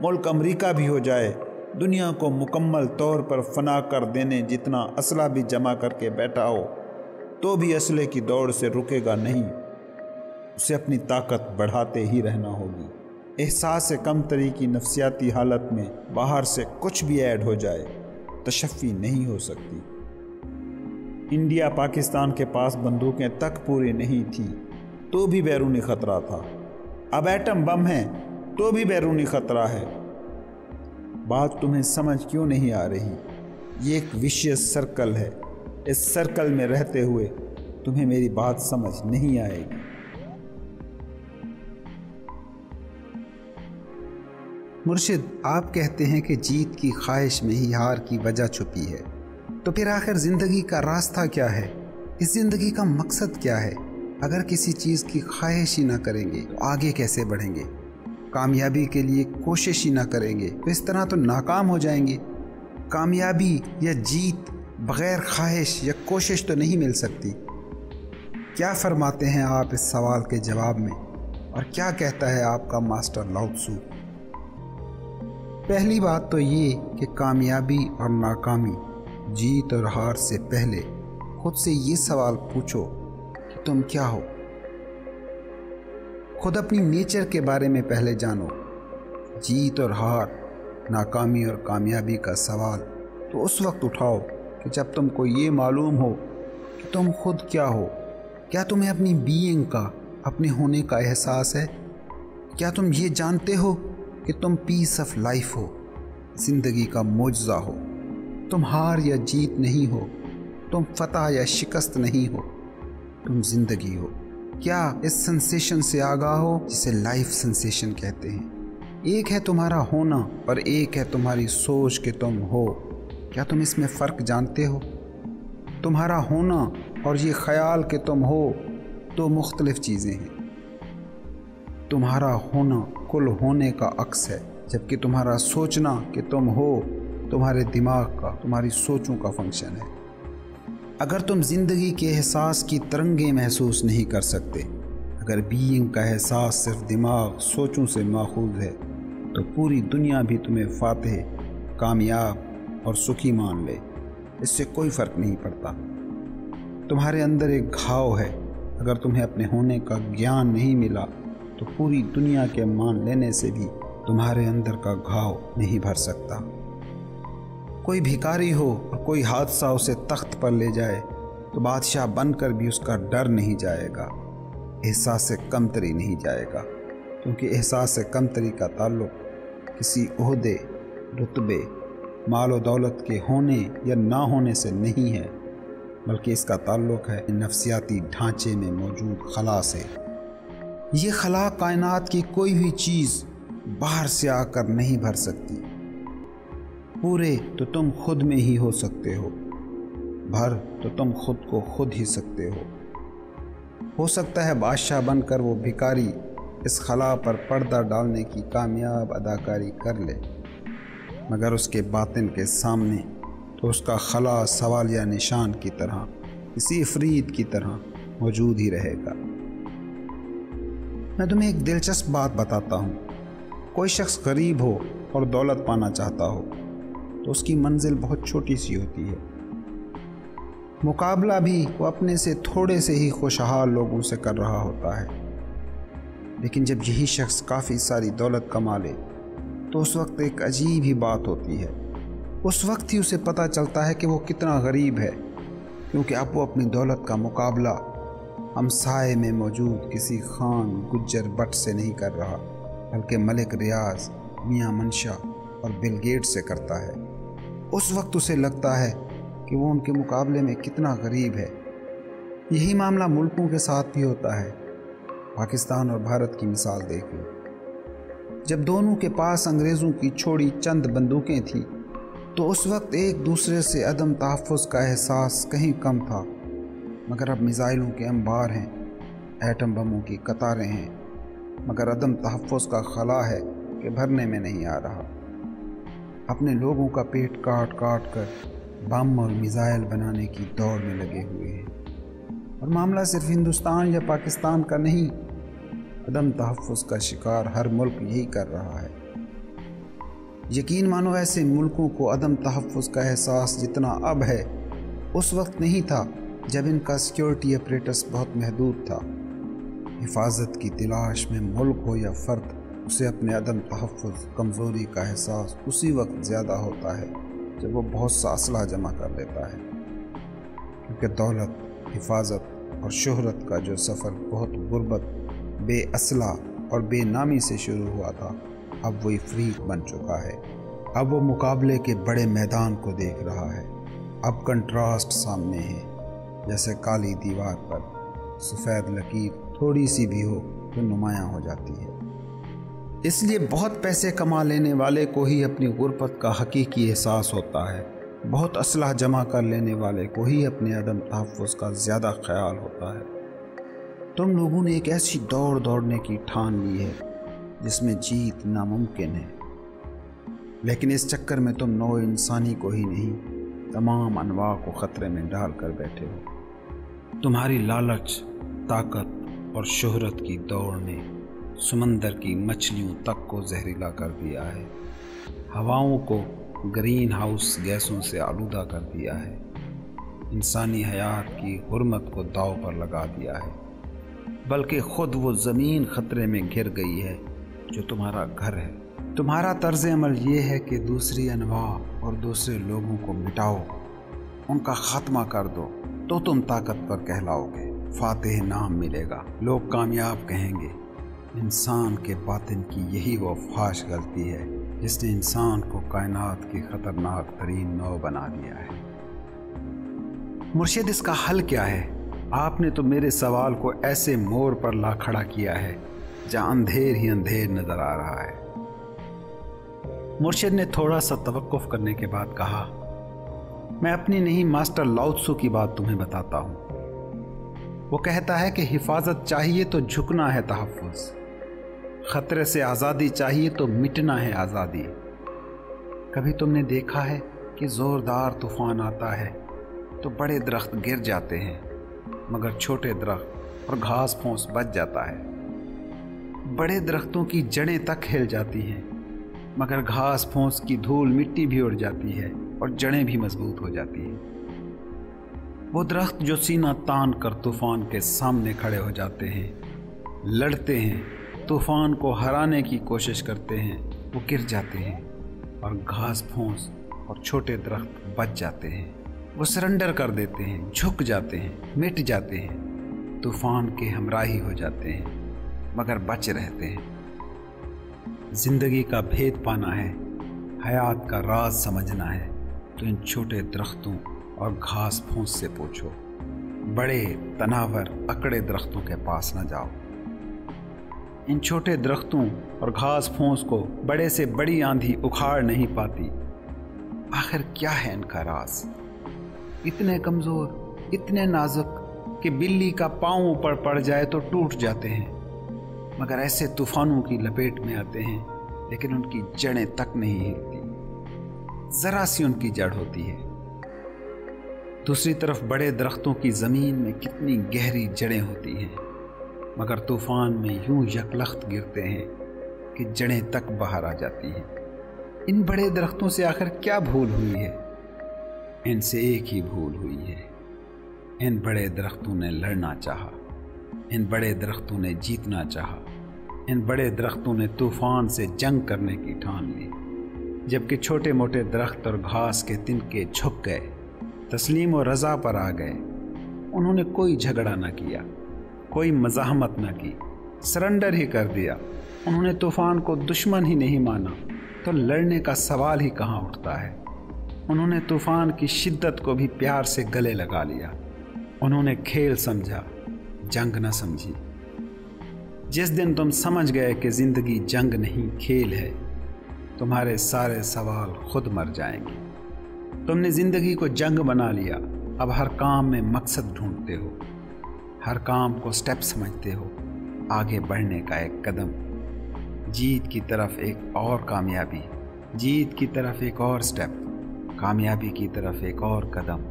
ملک امریکہ بھی ہو جائے، دنیا کو مکمل طور پر فنا کر دینے جتنا اسلحہ بھی جمع کر کے بیٹھا ہو تو بھی اسلحے کی دوڑ سے رکے گا نہیں، اسے اپنی طاقت بڑھاتے ہی رہنا ہوگی۔ احساس کمتری کی نفسیاتی حالت میں باہر سے کچھ بھی ایڈ ہو جائے تشفی نہیں ہو سکتی۔ انڈیا پاکستان کے پاس بندوقیں تک پوری نہیں تھی تو بھی بیرونی خطرہ تھا، اب ایٹم بم ہیں تو بھی بیرونی خطرہ ہے۔ بات تمہیں سمجھ کیوں نہیں آ رہی؟ یہ ایک وشیس سرکل ہے، اس سرکل میں رہتے ہوئے تمہیں میری بات سمجھ نہیں آئے گی۔ مرشد، آپ کہتے ہیں کہ جیت کی خواہش میں ہی ہار کی وجہ چھپی ہے، تو پھر آخر زندگی کا راستہ کیا ہے؟ اس زندگی کا مقصد کیا ہے؟ اگر کسی چیز کی خواہش ہی نہ کریں گے تو آگے کیسے بڑھیں گے؟ کامیابی کے لیے کوشش ہی نہ کریں گے تو اس طرح تو ناکام ہو جائیں گے۔ کامیابی یا جیت بغیر خواہش یا کوشش تو نہیں مل سکتی۔ کیا فرماتے ہیں آپ اس سوال کے جواب میں، اور کیا کہتا ہے آپ کا ماسٹر لاؤ تسو؟ پہلی بات تو یہ کہ کامیابی اور ناکامی، جیت اور ہار سے پہلے خود سے یہ سوال پوچھو کہ تم کیا ہو۔ خود اپنی نیچر کے بارے میں پہلے جانو۔ جیت اور ہار، ناکامی اور کامیابی کا سوال تو اس وقت اٹھاؤ کہ جب تم کو یہ معلوم ہو کہ تم خود کیا ہو۔ کیا تمہیں اپنی بینگ کا، اپنے ہونے کا احساس ہے؟ کیا تم یہ جانتے ہو کہ تم پیس آف لائف ہو، زندگی کا معجزہ ہو؟ تم ہار یا جیت نہیں ہو، تم فتح یا شکست نہیں ہو، تم زندگی ہو۔ کیا اس سنسیشن سے آگاہ ہو جسے لائف سنسیشن کہتے ہیں؟ ایک ہے تمہارا ہونا اور ایک ہے تمہاری سوچ کہ تم ہو۔ کیا تم اس میں فرق جانتے ہو؟ تمہارا ہونا اور یہ خیال کہ تم ہو دو مختلف چیزیں ہیں۔ تمہارا ہونا کل ہونے کا عکس ہے، جبکہ تمہارا سوچنا کہ تم ہو تمہارے دماغ کا، تمہاری سوچوں کا فنکشن ہے۔ اگر تم زندگی کے احساس کی ترنگیں محسوس نہیں کر سکتے، اگر بینگ کا احساس صرف دماغ، سوچوں سے ماخوذ ہے، تو پوری دنیا بھی تمہیں فاتح، کامیاب اور سکھی مان لے، اس سے کوئی فرق نہیں پڑتا۔ تمہارے اندر ایک گھاؤ ہے، اگر تمہیں اپنے ہونے کا گیان نہیں ملا تو پوری دنیا کے مان لینے سے بھی تمہارے اندر کا گھاؤ نہیں بھر سکتا۔ کوئی بھکاری ہو اور کوئی حادثہ اسے تخت پر لے جائے تو بادشاہ بن کر بھی اس کا ڈر نہیں جائے گا، احساس کمتری نہیں جائے گا، کیونکہ احساس کمتری کا تعلق کسی عہدے، رتبے، مال و دولت کے ہونے یا نہ ہونے سے نہیں ہے، بلکہ اس کا تعلق ہے نفسیاتی ڈھانچے میں موجود خلا سے۔ یہ خلا کائنات کی کوئی بھی چیز باہر سے آ کر نہیں بھر سکتی۔ پورے تو تم خود میں ہی ہو سکتے ہو، بھر تو تم خود کو خود ہی سکتے ہو سکتا ہے بادشاہ بن کر وہ بھکاری اس خلا پر پردہ ڈالنے کی کامیاب اداکاری کر لے، مگر اس کے باطن کے سامنے تو اس کا خلا سوالیہ نشان کی طرح، کسی عفریت کی طرح موجود ہی رہے گا۔ میں تمہیں ایک دلچسپ بات بتاتا ہوں۔ کوئی شخص غریب ہو اور دولت پانا چاہتا ہو تو اس کی منزل بہت چھوٹی سی ہوتی ہے۔ مقابلہ بھی وہ اپنے سے تھوڑے سے ہی خوشحال لوگوں سے کر رہا ہوتا ہے، لیکن جب یہی شخص کافی ساری دولت کما لے تو اس وقت ایک عجیب ہی بات ہوتی ہے۔ اس وقت ہی اسے پتہ چلتا ہے کہ وہ کتنا غریب ہے، کیونکہ اب وہ اپنی دولت کا مقابلہ ہمسائے میں موجود کسی خان، گجر، بٹ سے نہیں کر رہا، بلکہ ملک ریاض، میاں منشا اور بل گیٹ سے کرتا ہے۔ اس وقت اسے لگتا ہے کہ وہ ان کے مقابلے میں کتنا غریب ہے۔ یہی معاملہ ملکوں کے ساتھ بھی ہوتا ہے۔ پاکستان اور بھارت کی مثال دیکھ لو۔ جب دونوں کے پاس انگریزوں کی چھوڑی چند بندوقیں تھیں تو اس وقت ایک دوسرے سے عدم تحفظ کا احساس کہیں کم تھا، مگر اب میزائلوں کے انبار ہیں، ایٹم بموں کی قطاریں ہیں، مگر عدم تحفظ کا خلا ہے کہ بھرنے میں نہیں آ رہا۔ اپنے لوگوں کا پیٹ کاٹ کاٹ کر بم اور میزائل بنانے کی دوڑ میں لگے ہوئے ہیں۔ اور معاملہ صرف ہندوستان یا پاکستان کا نہیں، عدم تحفظ کا شکار ہر ملک یہی کر رہا ہے۔ یقین مانو ایسے ملکوں کو عدم تحفظ کا احساس جتنا اب ہے اس وقت نہیں تھا جب ان کا سیکیورٹی اپریٹس بہت محدود تھا۔ حفاظت کی تلاش میں ملک ہو یا فرد، اسے اپنے عدم تحفظ، کمزوری کا احساس اسی وقت زیادہ ہوتا ہے جب وہ بہت سا اسلحہ جمع کر لیتا ہے، کیونکہ دولت، حفاظت اور شہرت کا جو سفر بہت غربت، بے اسلحہ اور بے نامی سے شروع ہوا تھا، اب وہ افریت بن چکا ہے۔ اب وہ مقابلے کے بڑے میدان کو دیکھ رہا ہے۔ اب کنٹراسٹ سامنے ہے، جیسے کالی دیوار پر سفید لکیر تھوڑی سی بھی ہو تو نمایاں ہو جاتی ہے۔ اس لیے بہت پیسے کما لینے والے کو ہی اپنی غربت کا حقیقی احساس ہوتا ہے، بہت اسلحہ جمع کر لینے والے کو ہی اپنے عدم تحفظ کا زیادہ خیال ہوتا ہے۔ تم لوگوں نے ایک ایسی دوڑنے کی ٹھان لی ہے جس میں جیت ناممکن ہے، لیکن اس چکر میں تم نوع انسانی کو ہی نہیں، تمام انواع کو خطرے میں ڈال کر بیٹھے ہو۔ تمہاری لالچ، طاقت اور شہرت کی دوڑ نے سمندر کی مچھلیوں تک کو زہریلا کر دیا ہے، ہواؤں کو گرین ہاؤس گیسوں سے آلودہ کر دیا ہے، انسانی حیات کی حرمت کو داؤ پر لگا دیا ہے، بلکہ خود وہ زمین خطرے میں گر گئی ہے جو تمہارا گھر ہے۔ تمہارا طرز عمل یہ ہے کہ دوسری انواع اور دوسرے لوگوں کو مٹاؤ، ان کا خاتمہ کر دو، تو تم طاقتور کہلاؤ گے، فاتح نام ملے گا، لوگ کامیاب کہیں گے۔ انسان کے باطن کی یہی وہ فحش غلطی ہے جس نے انسان کو کائنات کی خطرناک ترین نوع بنا دیا ہے۔ مرشد، اس کا حل کیا ہے؟ آپ نے تو میرے سوال کو ایسے موڑ پر لا کھڑا کیا ہے جہاں اندھیر ہی اندھیر نظر آ رہا ہے۔ مرشد نے تھوڑا سا توقف کرنے کے بعد کہا، میں اپنی نہیں ماسٹر لاؤ تسو کی بات تمہیں بتاتا ہوں۔ وہ کہتا ہے کہ حفاظت چاہیے تو جھکنا ہے تحفظ، خطرے سے آزادی چاہیے تو مٹنا ہے آزادی۔ کبھی تم نے دیکھا ہے کہ زوردار طوفان آتا ہے تو بڑے درخت گر جاتے ہیں مگر چھوٹے درخت اور گھاس پھوس بچ جاتا ہے، بڑے درختوں کی جڑیں تک ہل جاتی ہیں مگر گھاس پھوس کی دھول مٹی بھی اڑ جاتی ہے اور جڑیں بھی مضبوط ہو جاتی ہیں۔ وہ درخت جو سینہ تان کر طوفان کے سامنے کھڑے ہو جاتے ہیں، لڑتے ہیں، طوفان کو ہرانے کی کوشش کرتے ہیں، وہ گر جاتے ہیں، اور گھاس پھوس اور چھوٹے درخت بچ جاتے ہیں، وہ سرنڈر کر دیتے ہیں، جھک جاتے ہیں، مٹ جاتے ہیں، طوفان کے ہمراہی ہو جاتے ہیں مگر بچ رہتے ہیں۔ زندگی کا بھید پانا ہے، حیات کا راز سمجھنا ہے تو ان چھوٹے درختوں اور گھاس پھوس سے پوچھو، بڑے تناور اکڑے درختوں کے پاس نہ جاؤ۔ ان چھوٹے درختوں اور گھاس پھوس کو بڑے سے بڑی آندھی اکھاڑ نہیں پاتی۔ آخر کیا ہے ان کا راز؟ اتنے کمزور، اتنے نازک کہ بلی کا پاؤں اوپر پڑ جائے تو ٹوٹ جاتے ہیں، مگر ایسے طوفانوں کی لپیٹ میں آتے ہیں لیکن ان کی جڑیں تک نہیں ہلتی، ذرا سی ان کی جڑ ہوتی ہے۔ دوسری طرف بڑے درختوں کی زمین میں کتنی گہری جڑیں ہوتی ہیں مگر طوفان میں یوں یکلخت گرتے ہیں کہ جڑیں تک باہر آ جاتی ہیں۔ ان بڑے درختوں سے آخر کیا بھول ہوئی ہے؟ ان سے ایک ہی بھول ہوئی ہے، ان بڑے درختوں نے لڑنا چاہا، ان بڑے درختوں نے جیتنا چاہا، ان بڑے درختوں نے طوفان سے جنگ کرنے کی ٹھان لی، جبکہ چھوٹے موٹے درخت اور گھاس کے تنکے جھک گئے، تسلیم و رضا پر آ گئے۔ انہوں نے کوئی جھگڑا نہ کیا، کوئی مزاحمت نہ کی، سرنڈر ہی کر دیا۔ انہوں نے طوفان کو دشمن ہی نہیں مانا تو لڑنے کا سوال ہی کہاں اٹھتا ہے۔ انہوں نے طوفان کی شدت کو بھی پیار سے گلے لگا لیا۔ انہوں نے کھیل سمجھا، جنگ نہ سمجھی۔ جس دن تم سمجھ گئے کہ زندگی جنگ نہیں کھیل ہے، تمہارے سارے سوال خود مر جائیں گے۔ تم نے زندگی کو جنگ بنا لیا، اب ہر کام میں مقصد ڈھونڈتے ہو، ہر کام کو سٹیپ سمجھتے ہو، آگے بڑھنے کا ایک قدم، جیت کی طرف ایک اور کامیابی، جیت کی طرف ایک اور سٹیپ، کامیابی کی طرف ایک اور قدم۔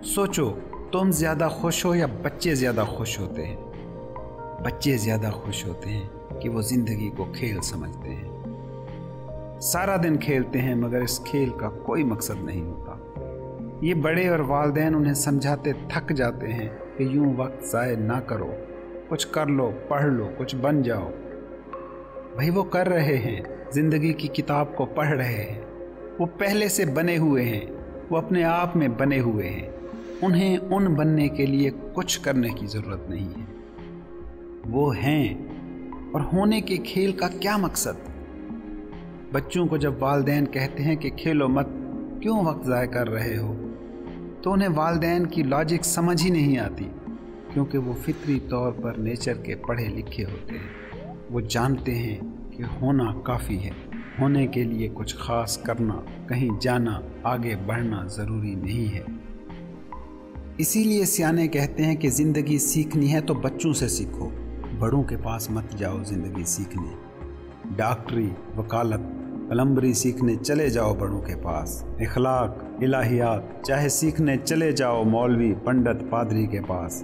سوچو، تم زیادہ خوش ہو یا بچے زیادہ خوش ہوتے ہیں؟ بچے زیادہ خوش ہوتے ہیں کہ وہ زندگی کو کھیل سمجھتے ہیں، سارا دن کھیلتے ہیں مگر اس کھیل کا کوئی مقصد نہیں ہوتا۔ یہ بڑے اور والدین انہیں سمجھاتے تھک جاتے ہیں کہ یوں وقت ضائع نہ کرو، کچھ کر لو، پڑھ لو، کچھ بن جاؤ۔ بھائی وہ کر رہے ہیں، زندگی کی کتاب کو پڑھ رہے ہیں، وہ پہلے سے بنے ہوئے ہیں، وہ اپنے آپ میں بنے ہوئے ہیں، انہیں ان بننے کے لیے کچھ کرنے کی ضرورت نہیں ہے۔ وہ ہیں، اور ہونے کے کھیل کا کیا مقصد؟ بچوں کو جب والدین کہتے ہیں کہ کھیلو مت، کیوں وقت ضائع کر رہے ہو، تو انہیں والدین کی لاجک سمجھ ہی نہیں آتی، کیونکہ وہ فطری طور پر نیچر کے پڑھے لکھے ہوتے ہیں۔ وہ جانتے ہیں کہ ہونا کافی ہے، ہونے کے لیے کچھ خاص کرنا، کہیں جانا، آگے بڑھنا ضروری نہیں ہے۔ اسی لیے سیانے کہتے ہیں کہ زندگی سیکھنی ہے تو بچوں سے سیکھو، بڑوں کے پاس مت جاؤ زندگی سیکھنے۔ ڈاکٹری، وکالت، پلمبری سیکھنے چلے جاؤ بڑوں کے پاس، اخلاق، الہیات چاہے سیکھنے چلے جاؤ مولوی، پنڈت، پادری کے پاس،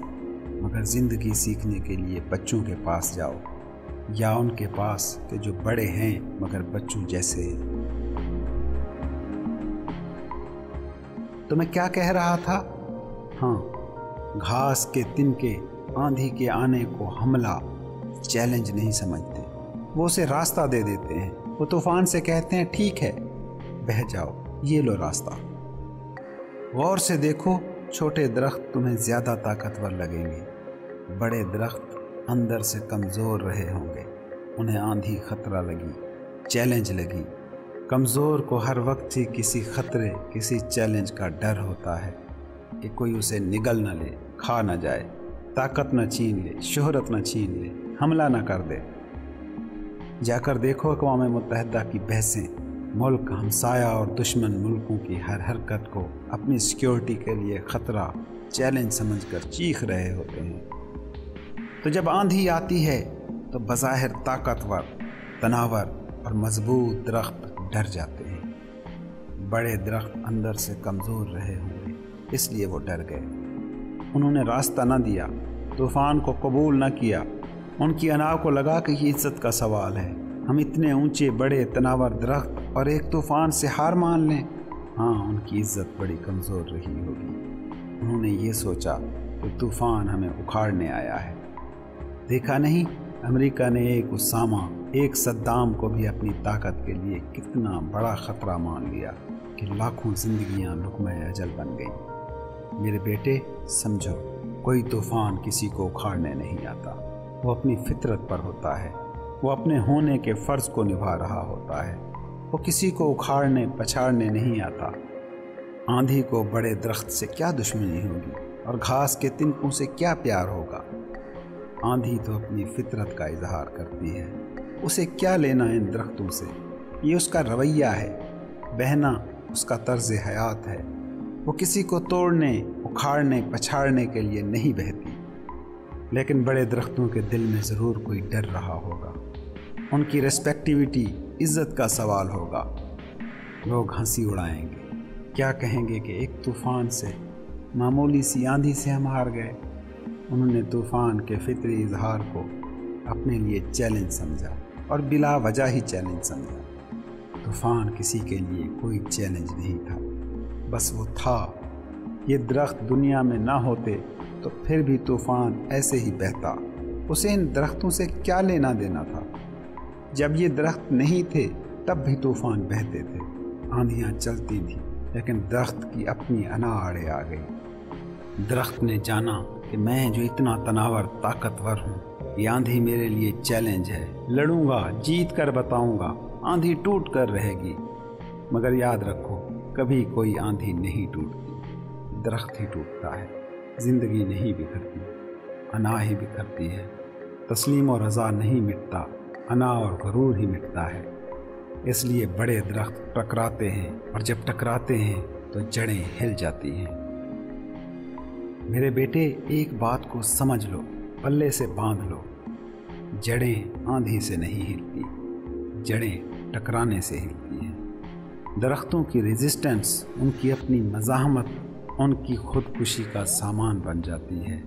مگر زندگی سیکھنے کے لیے بچوں کے پاس جاؤ، یا ان کے پاس کہ جو بڑے ہیں مگر بچوں جیسے ہیں۔ تو میں کیا کہہ رہا تھا؟ ہاں، گھاس کے تنکے آندھی کے آنے کو حملہ، چیلنج نہیں سمجھتے، وہ اسے راستہ دے دیتے ہیں۔ وہ طوفان سے کہتے ہیں ٹھیک ہے بہہ جاؤ، یہ لو راستہ۔ غور سے دیکھو، چھوٹے درخت تمہیں زیادہ طاقتور لگیں گے، بڑے درخت اندر سے کمزور رہے ہوں گے، انہیں آندھی خطرہ لگی، چیلنج لگی۔ کمزور کو ہر وقت ہی کسی خطرے، کسی چیلنج کا ڈر ہوتا ہے کہ کوئی اسے نگل نہ لے، کھا نہ جائے، طاقت نہ چھین لے، شہرت نہ چھین لے، حملہ نہ کر دے۔ جا کر دیکھو اقوام متحدہ کی بحثیں، ملک ہمسایہ اور دشمن ملکوں کی ہر حرکت کو اپنی سیکیورٹی کے لیے خطرہ، چیلنج سمجھ کر چیخ رہے ہوتے ہیں۔ تو جب آندھی آتی ہے تو بظاہر طاقتور، تناور اور مضبوط درخت ڈر جاتے ہیں، بڑے درخت اندر سے کمزور رہے ہوں گے، اس لیے وہ ڈر گئے۔ انہوں نے راستہ نہ دیا، طوفان کو قبول نہ کیا۔ ان کی انا کو لگا کہ یہ عزت کا سوال ہے، ہم اتنے اونچے بڑے تناور درخت اور ایک طوفان سے ہار مان لیں۔ ہاں، ان کی عزت بڑی کمزور رہی ہوگی۔ انہوں نے یہ سوچا کہ طوفان ہمیں اکھاڑنے آیا ہے۔ دیکھا نہیں، امریکہ نے ایک اسامہ، ایک صدام کو بھی اپنی طاقت کے لیے کتنا بڑا خطرہ مان لیا کہ لاکھوں زندگیاں لقمہ اجل بن گئیں۔ میرے بیٹے سمجھو، کوئی طوفان کسی کو اکھاڑنے نہیں آتا، وہ اپنی فطرت پر ہوتا ہے، وہ اپنے ہونے کے فرض کو نبھا رہا ہوتا ہے، وہ کسی کو اکھاڑنے پچھاڑنے نہیں آتا۔ آندھی کو بڑے درخت سے کیا دشمنی ہوگی اور گھاس کے تنکوں سے کیا پیار ہوگا؟ آندھی تو اپنی فطرت کا اظہار کرتی ہے، اسے کیا لینا ان درختوں سے؟ یہ اس کا رویہ ہے، بہنا اس کا طرز حیات ہے، وہ کسی کو توڑنے، اکھاڑنے پچھاڑنے کے لیے نہیں بہتی۔ لیکن بڑے درختوں کے دل میں ضرور کوئی ڈر رہا ہوگا، ان کی ریسپیکٹیوٹی، عزت کا سوال ہوگا۔ لوگ ہنسی اڑائیں گے، کیا کہیں گے کہ ایک طوفان سے، معمولی سی آندھی سے ہم ہار گئے۔ انہوں نے طوفان کے فطری اظہار کو اپنے لیے چیلنج سمجھا، اور بلا وجہ ہی چیلنج سمجھا۔ طوفان کسی کے لیے کوئی چیلنج نہیں تھا، بس وہ تھا۔ یہ درخت دنیا میں نہ ہوتے تو پھر بھی طوفان ایسے ہی بہتا، اسے ان درختوں سے کیا لینا دینا تھا؟ جب یہ درخت نہیں تھے تب بھی طوفان بہتے تھے، آندھیاں چلتی تھیں، لیکن درخت کی اپنی انا آڑے آ گئی۔ درخت نے جانا کہ میں جو اتنا تناور طاقتور ہوں، یہ آندھی میرے لیے چیلنج ہے، لڑوں گا، جیت کر بتاؤں گا، آندھی ٹوٹ کر رہے گی۔ مگر یاد رکھو، کبھی کوئی آندھی نہیں ٹوٹتی، درخت ہی ٹوٹتا ہے۔ زندگی نہیں بکھرتی، انا ہی بکھرتی ہے۔ تسلیم و رضا نہیں مٹتا، انا اور غرور ہی مٹتا ہے۔ اس لیے بڑے درخت ٹکراتے ہیں، اور جب ٹکراتے ہیں تو جڑیں ہل جاتی ہیں۔ میرے بیٹے، ایک بات کو سمجھ لو، پلے سے باندھ لو، جڑیں آندھی سے نہیں ہلتی، جڑیں ٹکرانے سے ہلتی ہیں۔ درختوں کی ریزسٹنس، ان کی اپنی مزاحمت، ان کی خودکشی کا سامان بن جاتی ہے۔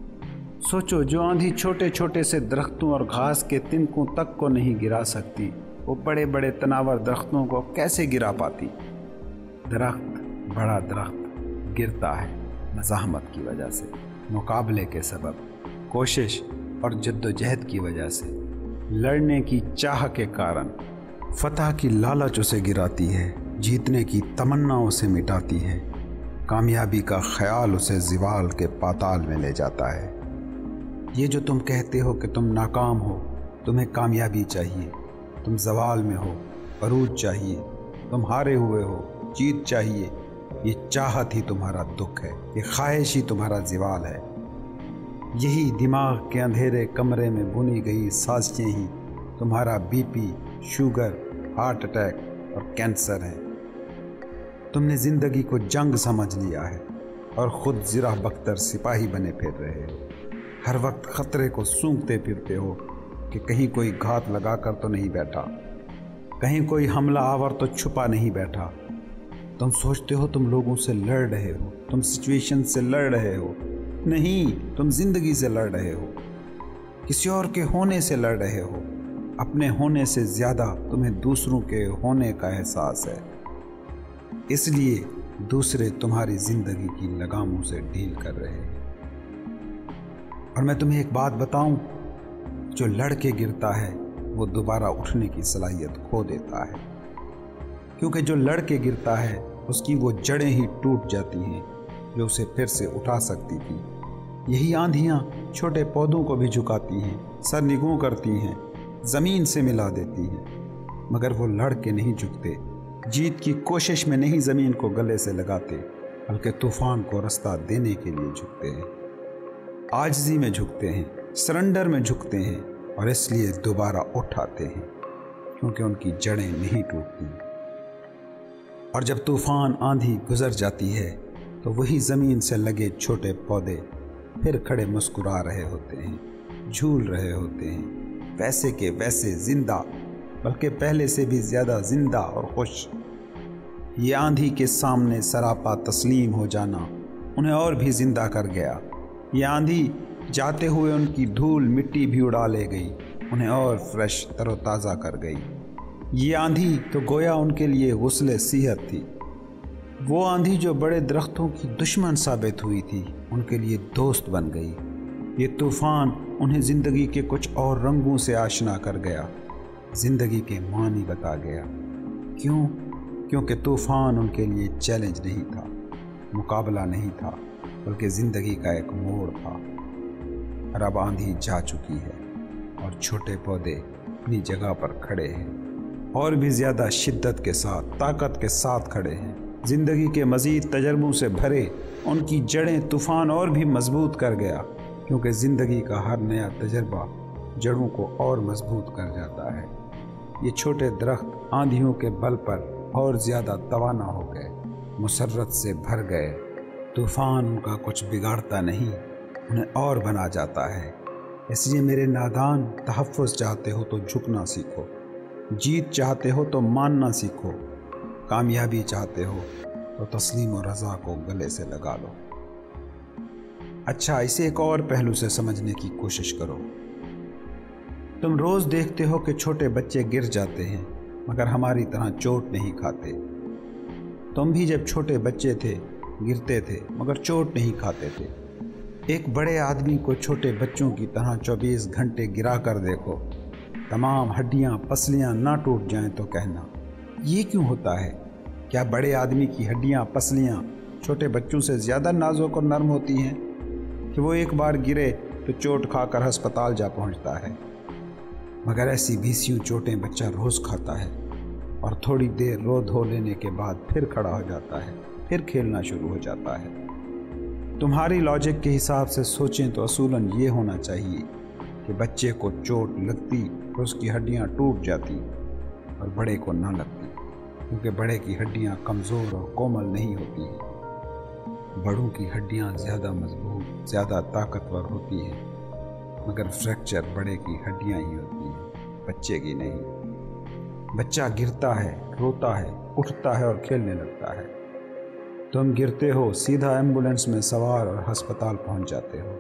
سوچو، جو آندھی چھوٹے چھوٹے سے درختوں اور گھاس کے تنکوں تک کو نہیں گرا سکتی، وہ بڑے بڑے تناور درختوں کو کیسے گرا پاتی؟ درخت، بڑا درخت گرتا ہے مزاحمت کی وجہ سے، مقابلے کے سبب، کوشش اور جد و جہد کی وجہ سے، لڑنے کی چاہ کے کارن۔ فتح کی لالچ اسے گراتی ہے، جیتنے کی تمنا اسے مٹاتی ہے، کامیابی کا خیال اسے زوال کے پاتال میں لے جاتا ہے۔ یہ جو تم کہتے ہو کہ تم ناکام ہو، تمہیں کامیابی چاہیے، تم زوال میں ہو، عروج چاہیے، تم ہارے ہوئے ہو، جیت چاہیے، یہ چاہت ہی تمہارا دکھ ہے، یہ خواہش ہی تمہارا زوال ہے۔ یہی دماغ کے اندھیرے کمرے میں بنی گئی سازشیں ہی تمہارا B P, sugar, heart attack اور کینسر ہیں۔ تم نے زندگی کو جنگ سمجھ لیا ہے اور خود زرہ بختر سپاہی بنے پھر رہے ہو۔ ہر وقت خطرے کو سونگتے پھرتے ہو کہ کہیں کوئی گھات لگا کر تو نہیں بیٹھا، کہیں کوئی حملہ آور تو چھپا نہیں بیٹھا۔ تم سوچتے ہو تم لوگوں سے لڑ رہے ہو، تم سچویشن سے لڑ رہے ہو، نہیں، تم زندگی سے لڑ رہے ہو، کسی اور کے ہونے سے لڑ رہے ہو۔ اپنے ہونے سے زیادہ تمہیں دوسروں کے ہونے کا احساس ہے، اس لیے دوسرے تمہاری زندگی کی لگاموں سے ڈھیل کر رہے ہیں۔ اور میں تمہیں ایک بات بتاؤں، جو لڑ کے گرتا ہے وہ دوبارہ اٹھنے کی صلاحیت کھو دیتا ہے، کیونکہ جو لڑ کے گرتا ہے اس کی وہ جڑیں ہی ٹوٹ جاتی ہیں جو اسے پھر سے اٹھا سکتی تھی۔ یہی آندھیاں چھوٹے پودوں کو بھی جھکاتی ہیں، سر نگوں کرتی ہیں، زمین سے ملا دیتی ہیں، مگر وہ لڑ کے نہیں جھکتے، جیت کی کوشش میں نہیں زمین کو گلے سے لگاتے، بلکہ طوفان کو رستہ دینے کے لیے جھکتے ہیں، عاجزی میں جھکتے ہیں، سرنڈر میں جھکتے ہیں، اور اس لیے دوبارہ اٹھ آتے ہیں، کیونکہ ان کی جڑیں نہیں ٹوٹتی۔ اور جب طوفان آندھی گزر جاتی ہے تو وہی زمین سے لگے چھوٹے پودے پھر کھڑے مسکرا رہے ہوتے ہیں، جھول رہے ہوتے ہیں، ویسے کے ویسے زندہ، بلکہ پہلے سے بھی زیادہ زندہ اور خوش۔ یہ آندھی کے سامنے سراپا تسلیم ہو جانا انہیں اور بھی زندہ کر گیا۔ یہ آندھی جاتے ہوئے ان کی دھول مٹی بھی اڑا لے گئی، انہیں اور فریش تر و تازہ کر گئی۔ یہ آندھی تو گویا ان کے لیے غسل صحت تھی۔ وہ آندھی جو بڑے درختوں کی دشمن ثابت ہوئی تھی ان کے لیے دوست بن گئی۔ یہ طوفان انہیں زندگی کے کچھ اور رنگوں سے آشنا کر گیا، زندگی کے معنی بتا گیا۔ کیوں؟ کیونکہ طوفان ان کے لیے چیلنج نہیں تھا، مقابلہ نہیں تھا، بلکہ زندگی کا ایک موڑ تھا۔ اور اب آندھی جا چکی ہے اور چھوٹے پودے اپنی جگہ پر کھڑے ہیں، اور بھی زیادہ شدت کے ساتھ، طاقت کے ساتھ کھڑے ہیں۔ زندگی کے مزید تجربوں سے بھرے ان کی جڑیں طوفان اور بھی مضبوط کر گیا، کیونکہ زندگی کا ہر نیا تجربہ جڑوں کو اور مضبوط کر جاتا ہے۔ یہ چھوٹے درخت آندھیوں کے بل پر اور زیادہ توانا ہو گئے، مسرت سے بھر گئے۔ طوفان ان کا کچھ بگاڑتا نہیں، انہیں اور بنا جاتا ہے۔ اس لیے میرے نادان، تحفظ چاہتے ہو تو جھکنا سیکھو، جیت چاہتے ہو تو ماننا سیکھو، کامیابی چاہتے ہو تو تسلیم و رضا کو گلے سے لگا لو۔ اچھا، اسے ایک اور پہلو سے سمجھنے کی کوشش کرو۔ تم روز دیکھتے ہو کہ چھوٹے بچے گر جاتے ہیں مگر ہماری طرح چوٹ نہیں کھاتے۔ تم بھی جب چھوٹے بچے تھے گرتے تھے مگر چوٹ نہیں کھاتے تھے۔ ایک بڑے آدمی کو چھوٹے بچوں کی طرح 24 گھنٹے گرا کر دیکھو، تمام ہڈیاں پسلیاں نہ ٹوٹ جائیں تو کہنا، یہ کیوں ہوتا ہے؟ کیا بڑے آدمی کی ہڈیاں پسلیاں چھوٹے بچوں سے زیادہ نازک اور نرم ہوتی ہیں کہ وہ ایک بار گرے تو چوٹ کھا کر ہسپتال جا پہنچتا ہے؟ مگر ایسی 20 چوٹیں بچہ روز کھاتا ہے اور تھوڑی دیر رو دھو لینے کے بعد پھر کھڑا ہو جاتا ہے، پھر کھیلنا شروع ہو جاتا ہے۔ تمہاری لاجک کے حساب سے سوچیں تو اصولاً یہ ہونا چاہیے کہ بچے کو چوٹ لگتی تو اس کی ہڈیاں ٹوٹ جاتی اور بڑے کو نہ لگتی، کیونکہ بڑے کی ہڈیاں کمزور اور کومل نہیں ہوتی ہیں۔ بڑوں کی ہڈیاں زیادہ مضبوط، زیادہ طاقتور ہوتی ہیں، مگر فریکچر بڑے کی ہڈیاں ہی ہوتی ہیں، بچے کی نہیں۔ بچہ گرتا ہے، روتا ہے، اٹھتا ہے اور کھیلنے لگتا ہے۔ تم گرتے ہو، سیدھا ایمبولینس میں سوار اور ہسپتال پہنچ جاتے ہو۔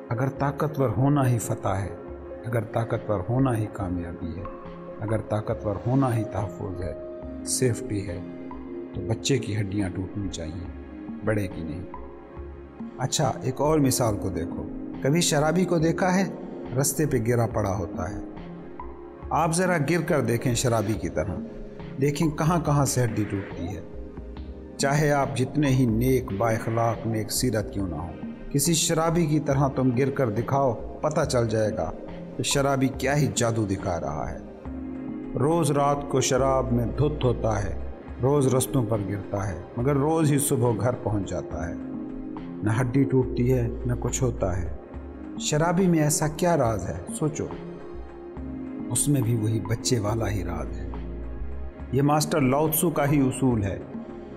اگر طاقتور ہونا ہی فتح ہے، اگر طاقتور ہونا ہی کامیابی ہے، اگر طاقتور ہونا ہی تحفظ ہے، سیفٹی ہے، تو بچے کی ہڈیاں ٹوٹنی چاہیے، بڑے کی نہیں۔ اچھا، ایک اور مثال کو دیکھو۔ کبھی شرابی کو دیکھا ہے؟ رستے پہ گرا پڑا ہوتا ہے۔ آپ ذرا گر کر دیکھیں شرابی کی طرح، دیکھیں کہاں کہاں سے ہڈی ٹوٹتی ہے۔ چاہے آپ جتنے ہی نیک، با اخلاق، نیک سیرت کیوں نہ ہو، کسی شرابی کی طرح تم گر کر دکھاؤ، پتہ چل جائے گا کہ شرابی کیا ہی جادو دکھا رہا ہے۔ روز رات کو شراب میں دھت ہوتا ہے، روز رستوں پر گرتا ہے، مگر روز ہی صبح گھر پہنچ جاتا ہے۔ نہ ہڈی ٹوٹتی ہے، نہ کچھ ہوتا ہے۔ شرابی میں ایسا کیا راز ہے؟ سوچو۔ اس میں بھی وہی بچے والا ہی راز ہے۔ یہ ماسٹر لاؤ تسو کا ہی اصول ہے۔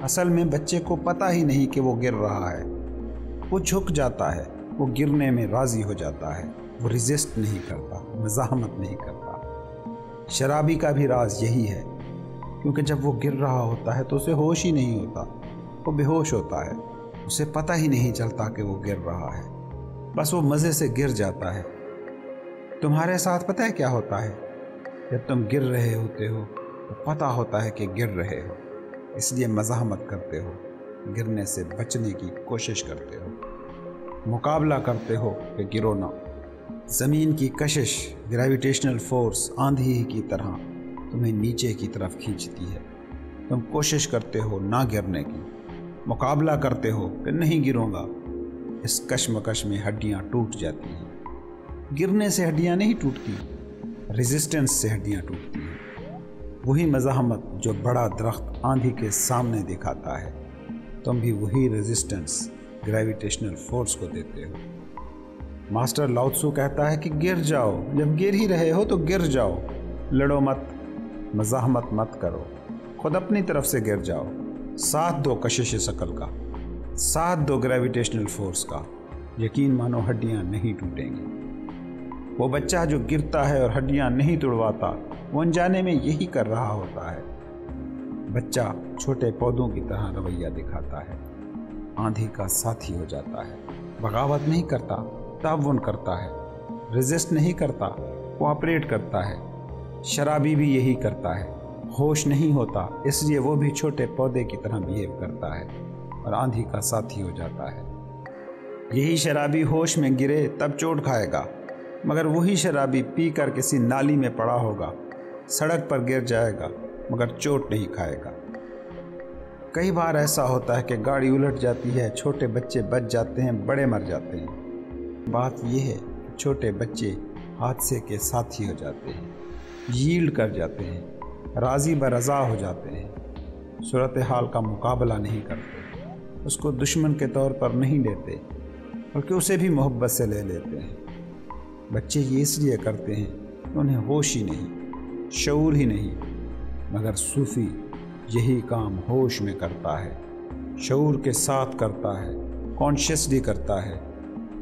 اصل میں بچے کو پتہ ہی نہیں کہ وہ گر رہا ہے، وہ جھک جاتا ہے، وہ گرنے میں راضی ہو جاتا ہے، وہ ریزسٹ نہیں کرتا، مزاحمت نہیں کرتا۔ شرابی کا بھی راز یہی ہے، کیونکہ جب وہ گر رہا ہوتا ہے تو اسے ہوش ہی نہیں ہوتا، وہ بے ہوش ہوتا ہے، اسے پتہ ہی نہیں چلتا کہ وہ گر رہا ہے، بس وہ مزے سے گر جاتا ہے۔ تمہارے ساتھ پتہ ہے کیا ہوتا ہے؟ جب تم گر رہے ہوتے ہو تو پتہ ہوتا ہے کہ گر رہے ہو، اس لیے مزاحمت کرتے ہو، گرنے سے بچنے کی کوشش کرتے ہو، مقابلہ کرتے ہو کہ گرو نہ۔ زمین کی کشش، گریویٹیشنل فورس آندھی کی طرح تمہیں نیچے کی طرف کھینچتی ہے۔ تم کوشش کرتے ہو نہ گرنے کی، مقابلہ کرتے ہو کہ نہیں گروں گا۔ اس کشمکش میں ہڈیاں ٹوٹ جاتی ہیں۔ گرنے سے ہڈیاں نہیں ٹوٹتی، ریزسٹنس سے ہڈیاں ٹوٹتی ہیں۔ وہی مزاحمت جو بڑا درخت آندھی کے سامنے دکھاتا ہے، تم بھی وہی ریزسٹنس گریویٹیشنل فورس کو دیتے ہو۔ ماسٹر لاؤ تسو کہتا ہے کہ گر جاؤ، جب گر ہی رہے ہو تو گر جاؤ، لڑو مت، مزاحمت مت کرو، خود اپنی طرف سے گر جاؤ، ساتھ دو کشش ثقل کا، ساتھ دو گریویٹیشنل فورس کا، یقین مانو ہڈیاں نہیں ٹوٹیں گی۔ وہ بچہ جو گرتا ہے اور ہڈیاں نہیں توڑواتا، وہ انجانے میں یہی کر رہا ہوتا ہے۔ بچہ چھوٹے پودوں کی طرح رویہ دکھاتا ہے، آندھی کا ساتھی ہو جاتا ہے، بغاوت نہیں کرتا، تعاون کرتا ہے، ریزسٹ نہیں کرتا، کوآپریٹ کرتا ہے۔ شرابی بھی یہی کرتا ہے، ہوش نہیں ہوتا، اس لیے وہ بھی چھوٹے پودے کی طرح بیہیو کرتا ہے اور آندھی کا ساتھی ہو جاتا ہے۔ یہی شرابی ہوش میں گرے تب چوٹ کھائے گا، مگر وہی شرابی پی کر کسی نالی میں پڑا ہوگا، سڑک پر گر جائے گا مگر چوٹ نہیں کھائے گا۔ کئی بار ایسا ہوتا ہے کہ گاڑی الٹ جاتی ہے، چھوٹے بچے بچ جاتے ہیں، بڑے مر جاتے ہیں۔ بات یہ ہے کہ چھوٹے بچے حادثے کے ساتھی ہو جاتے ہیں، ییلڈ کر جاتے ہیں، راضی برضا ہو جاتے ہیں، صورتحال کا مقابلہ نہیں کرتے، اس کو دشمن کے طور پر نہیں لیتے، بلکہ اسے بھی محبت سے لے لیتے ہیں۔ بچے یہ اس لیے کرتے ہیں کہ انہیں ہوش ہی نہیں، شعور ہی نہیں، مگر صوفی یہی کام ہوش میں کرتا ہے، شعور کے ساتھ کرتا ہے، کانشیسلی کرتا ہے۔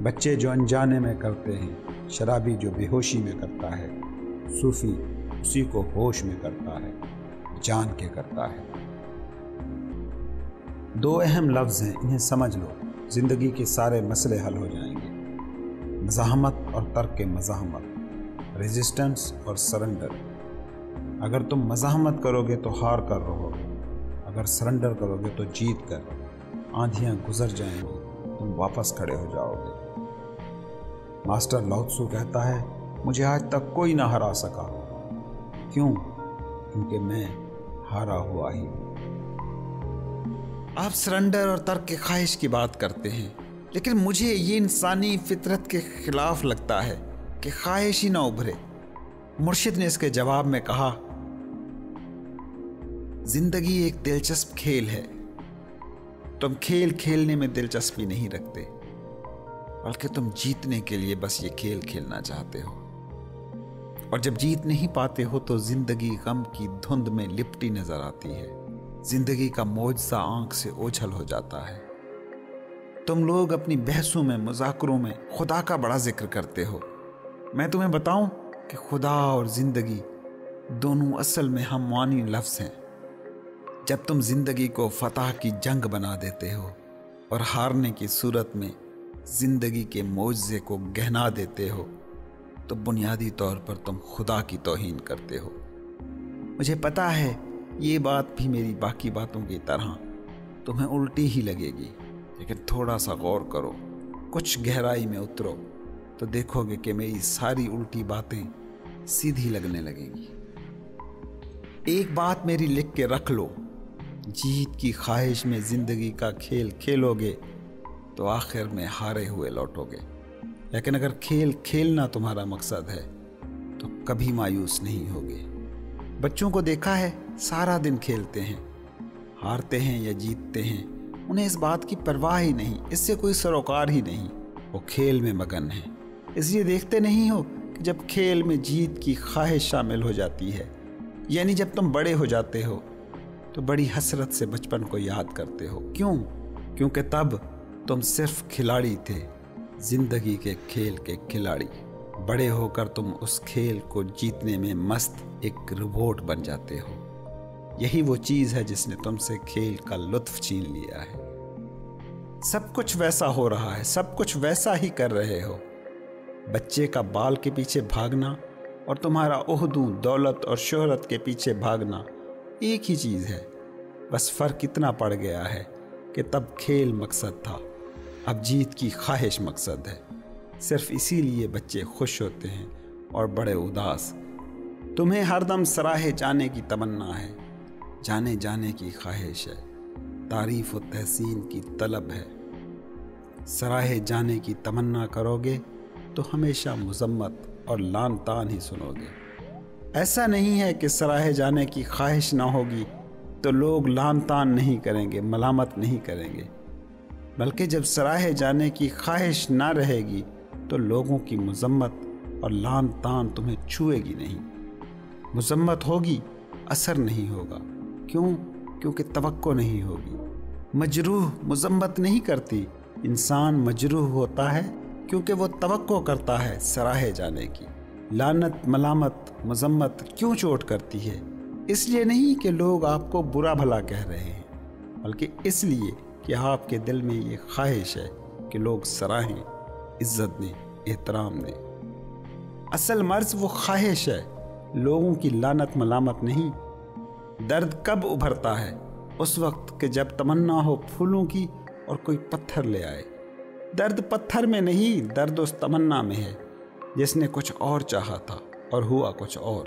بچے جو انجانے میں کرتے ہیں، شرابی جو بے ہوشی میں کرتا ہے، صوفی اسی کو ہوش میں کرتا ہے، جان کے کرتا ہے۔ دو اہم لفظ ہیں، انہیں سمجھ لو، زندگی کے سارے مسئلے حل ہو جائیں گے۔ مزاحمت اور ترک مزاحمت، ریزسٹنس اور سرنڈر۔ اگر تم مزاحمت کرو گے تو ہار کر رہو گے، اگر سرنڈر کرو گے تو جیت کر۔ آندھیاں گزر جائیں گی، تم واپس کھڑے ہو جاؤ گے۔ ماسٹر لاؤ تسو کہتا ہے، مجھے آج تک کوئی نہ ہرا سکا۔ کیوں؟ کیونکہ میں ہارا ہوا ہی ہوں۔ آپ سرنڈر اور ترک کے خواہش کی بات کرتے ہیں، لیکن مجھے یہ انسانی فطرت کے خلاف لگتا ہے کہ خواہش ہی نہ ابھرے۔ مرشد نے اس کے جواب میں کہا، زندگی ایک دلچسپ کھیل ہے، تم کھیل کھیلنے میں دلچسپی نہیں رکھتے، بلکہ تم جیتنے کے لیے بس یہ کھیل کھیلنا چاہتے ہو، اور جب جیت نہیں پاتے ہو تو زندگی غم کی دھند میں لپٹی نظر آتی ہے، زندگی کا معجزہ آنکھ سے اوجھل ہو جاتا ہے۔ تم لوگ اپنی بحثوں میں، مذاکروں میں خدا کا بڑا ذکر کرتے ہو۔ میں تمہیں بتاؤں کہ خدا اور زندگی دونوں اصل میں ہم معنی لفظ ہیں۔ جب تم زندگی کو فتح کی جنگ بنا دیتے ہو اور ہارنے کی صورت میں زندگی کے معجزے کو گہنا دیتے ہو، تو بنیادی طور پر تم خدا کی توہین کرتے ہو۔ مجھے پتا ہے یہ بات بھی میری باقی باتوں کی طرح تمہیں الٹی ہی لگے گی، لیکن تھوڑا سا غور کرو، کچھ گہرائی میں اترو تو دیکھو گے کہ میری ساری الٹی باتیں سیدھی لگنے لگیں گی۔ ایک بات میری لکھ کے رکھ لو، جیت کی خواہش میں زندگی کا کھیل کھیلو گے تو آخر میں ہارے ہوئے لوٹو گے، لیکن اگر کھیل کھیلنا تمہارا مقصد ہے تو کبھی مایوس نہیں ہوگے۔ بچوں کو دیکھا ہے، سارا دن کھیلتے ہیں، ہارتے ہیں یا جیتتے ہیں، انہیں اس بات کی پرواہ ہی نہیں، اس سے کوئی سروکار ہی نہیں، وہ کھیل میں مگن ہیں۔ اس لیے دیکھتے نہیں ہو کہ جب کھیل میں جیت کی خواہش شامل ہو جاتی ہے، یعنی جب تم بڑے ہو جاتے ہو تو بڑی حسرت سے بچپن کو یاد کرتے ہو۔ کیوں؟ کیونکہ تب تم صرف کھلاڑی تھے، زندگی کے کھیل کے کھلاڑی۔ بڑے ہو کر تم اس کھیل کو جیتنے میں مست ایک روبوٹ بن جاتے ہو۔ یہی وہ چیز ہے جس نے تم سے کھیل کا لطف چھین لیا ہے۔ سب کچھ ویسا ہو رہا ہے، سب کچھ ویسا ہی کر رہے ہو۔ بچے کا بال کے پیچھے بھاگنا اور تمہارا عہدوں، دولت اور شہرت کے پیچھے بھاگنا ایک ہی چیز ہے، بس فرق اتنا پڑ گیا ہے کہ تب کھیل مقصد تھا، اب جیت کی خواہش مقصد ہے۔ صرف اسی لیے بچے خوش ہوتے ہیں اور بڑے اداس۔ تمہیں ہر دم سراہے جانے کی تمنا ہے، جانے جانے کی خواہش ہے، تعریف و تحسین کی طلب ہے۔ سراہے جانے کی تمنا کرو گے تو ہمیشہ مذمت اور لعن طعن ہی سنو گے۔ ایسا نہیں ہے کہ سراہے جانے کی خواہش نہ ہوگی تو لوگ لعن طعن نہیں کریں گے، ملامت نہیں کریں گے، بلکہ جب سراہے جانے کی خواہش نہ رہے گی تو لوگوں کی مذمت اور لعن طعن تمہیں چھوئے گی نہیں۔ مذمت ہوگی، اثر نہیں ہوگا۔ کیوں؟ کیونکہ توقع نہیں ہوگی۔ مجروح مذمت نہیں کرتی، انسان مجروح ہوتا ہے کیونکہ وہ توقع کرتا ہے سراہے جانے کی۔ لعنت، ملامت، مذمت کیوں چوٹ کرتی ہے؟ اس لیے نہیں کہ لوگ آپ کو برا بھلا کہہ رہے ہیں، بلکہ اس لیے کہ آپ کے دل میں یہ خواہش ہے کہ لوگ سراہیں، عزت دیں، احترام دیں۔ اصل مرض وہ خواہش ہے، لوگوں کی لعنت ملامت نہیں۔ درد کب ابھرتا ہے؟ اس وقت کہ جب تمنا ہو پھولوں کی اور کوئی پتھر لے آئے۔ درد پتھر میں نہیں، درد اس تمنا میں ہے جس نے کچھ اور چاہا تھا اور ہوا کچھ اور۔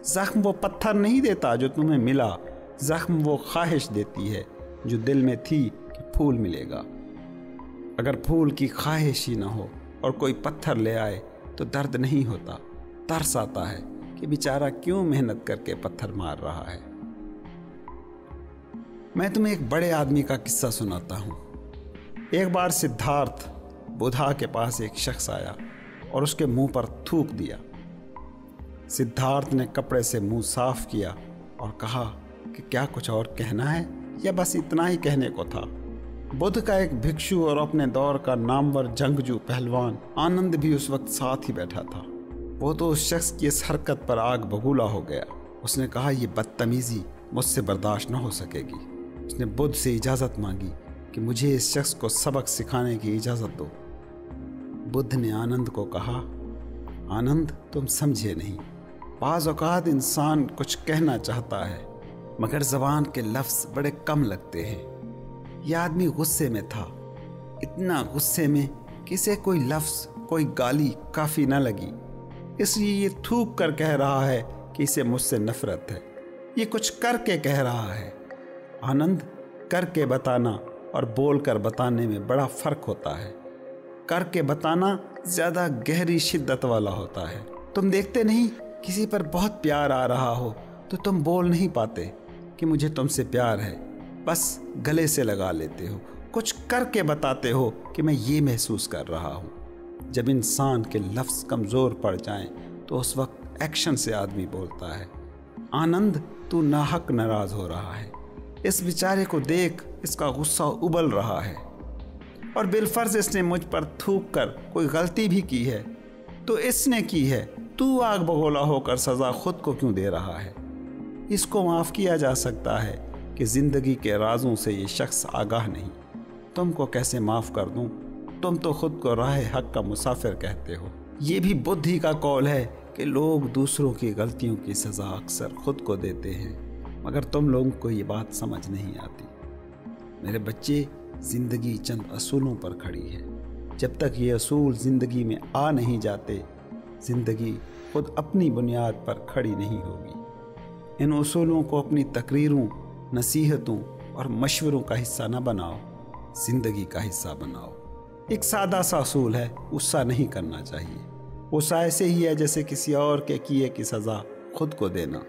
زخم وہ پتھر نہیں دیتا جو تمہیں ملا، زخم وہ خواہش دیتی ہے جو دل میں تھی کہ پھول ملے گا۔ اگر پھول کی خواہش ہی نہ ہو اور کوئی پتھر لے آئے تو درد نہیں ہوتا، ترس آتا ہے کہ بیچارہ کیوں محنت کر کے پتھر مار رہا ہے۔ میں تمہیں ایک بڑے آدمی کا قصہ سناتا ہوں۔ ایک بار سدھارتھ بدھا کے پاس ایک شخص آیا اور اس کے منہ پر تھوک دیا۔ سدھارتھ نے کپڑے سے منہ صاف کیا اور کہا کہ کیا کچھ اور کہنا ہے یا بس اتنا ہی کہنے کو تھا؟ بدھ کا ایک بھکشو اور اپنے دور کا نامور جنگجو پہلوان آنند بھی اس وقت ساتھ ہی بیٹھا تھا۔ وہ تو اس شخص کی اس حرکت پر آگ بگولا ہو گیا۔ اس نے کہا یہ بدتمیزی مجھ سے برداشت نہ ہو سکے گی۔ اس نے بدھ سے اجازت مانگی کہ مجھے اس شخص کو سبق سکھانے کی اجازت دو۔ بدھ نے آنند کو کہا، آنند تم سمجھے نہیں، بعض اوقات انسان کچھ کہنا چاہتا ہے مگر زبان کے لفظ بڑے کم لگتے ہیں۔ یہ آدمی غصے میں تھا، اتنا غصے میں کہ اسے کوئی لفظ، کوئی گالی کافی نہ لگی، اس لیے یہ تھوک کر کہہ رہا ہے کہ اسے مجھ سے نفرت ہے۔ یہ کچھ کر کے کہہ رہا ہے۔ آنند، کر کے بتانا اور بول کر بتانے میں بڑا فرق ہوتا ہے۔ کر کے بتانا زیادہ گہری شدت والا ہوتا ہے۔ تم دیکھتے نہیں کسی پر بہت پیار آ رہا ہو تو تم بول نہیں پاتے کہ مجھے تم سے پیار ہے، بس گلے سے لگا لیتے ہو، کچھ کر کے بتاتے ہو کہ میں یہ محسوس کر رہا ہوں۔ جب انسان کے لفظ کمزور پڑ جائیں تو اس وقت ایکشن سے آدمی بولتا ہے۔ آنند، تو ناحق ناراض ہو رہا ہے، اس بیچارے کو دیکھ، اس کا غصہ ابل رہا ہے، اور بالفرض اس نے مجھ پر تھوک کر کوئی غلطی بھی کی ہے تو اس نے کی ہے، تو آگ بگولا ہو کر سزا خود کو کیوں دے رہا ہے؟ اس کو معاف کیا جا سکتا ہے کہ زندگی کے رازوں سے یہ شخص آگاہ نہیں۔ تم کو کیسے معاف کر دوں؟ تم تو خود کو راہ حق کا مسافر کہتے ہو۔ یہ بھی بدھ ہی کا قول ہے کہ لوگ دوسروں کی غلطیوں کی سزا اکثر خود کو دیتے ہیں، مگر تم لوگوں کو یہ بات سمجھ نہیں آتی۔ میرے بچے، زندگی چند اصولوں پر کھڑی ہے۔ جب تک یہ اصول زندگی میں آ نہیں جاتے، زندگی خود اپنی بنیاد پر کھڑی نہیں ہوگی۔ ان اصولوں کو اپنی تقریروں، نصیحتوں اور مشوروں کا حصہ نہ بناؤ، زندگی کا حصہ بناؤ۔ ایک سادہ سا اصول ہے، غصہ نہیں کرنا چاہیے۔ غصہ ایسے ہی ہے جیسے کسی اور کے کیے کی سزا خود کو دینا۔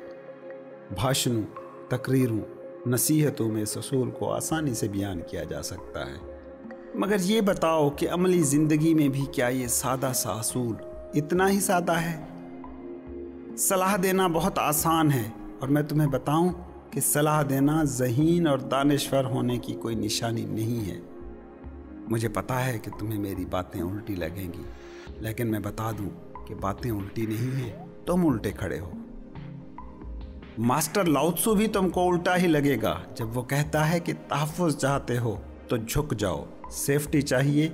بھاشنوں، تقریروں، نصیحتوں میں اس اصول کو آسانی سے بیان کیا جا سکتا ہے، مگر یہ بتاؤ کہ عملی زندگی میں بھی کیا یہ سادہ سا اصول اتنا ہی سادہ ہے؟ صلاح دینا بہت آسان ہے، اور میں تمہیں بتاؤں کہ صلاح دینا ذہین اور دانشور ہونے کی کوئی نشانی نہیں ہے۔ مجھے پتا ہے کہ تمہیں میری باتیں الٹی لگیں گی، لیکن میں بتا دوں کہ باتیں الٹی نہیں ہیں، تم الٹے کھڑے ہو۔ ماسٹر لاؤ تسو بھی تم کو الٹا ہی لگے گا جب وہ کہتا ہے کہ تحفظ چاہتے ہو تو جھک جاؤ، سیفٹی چاہیے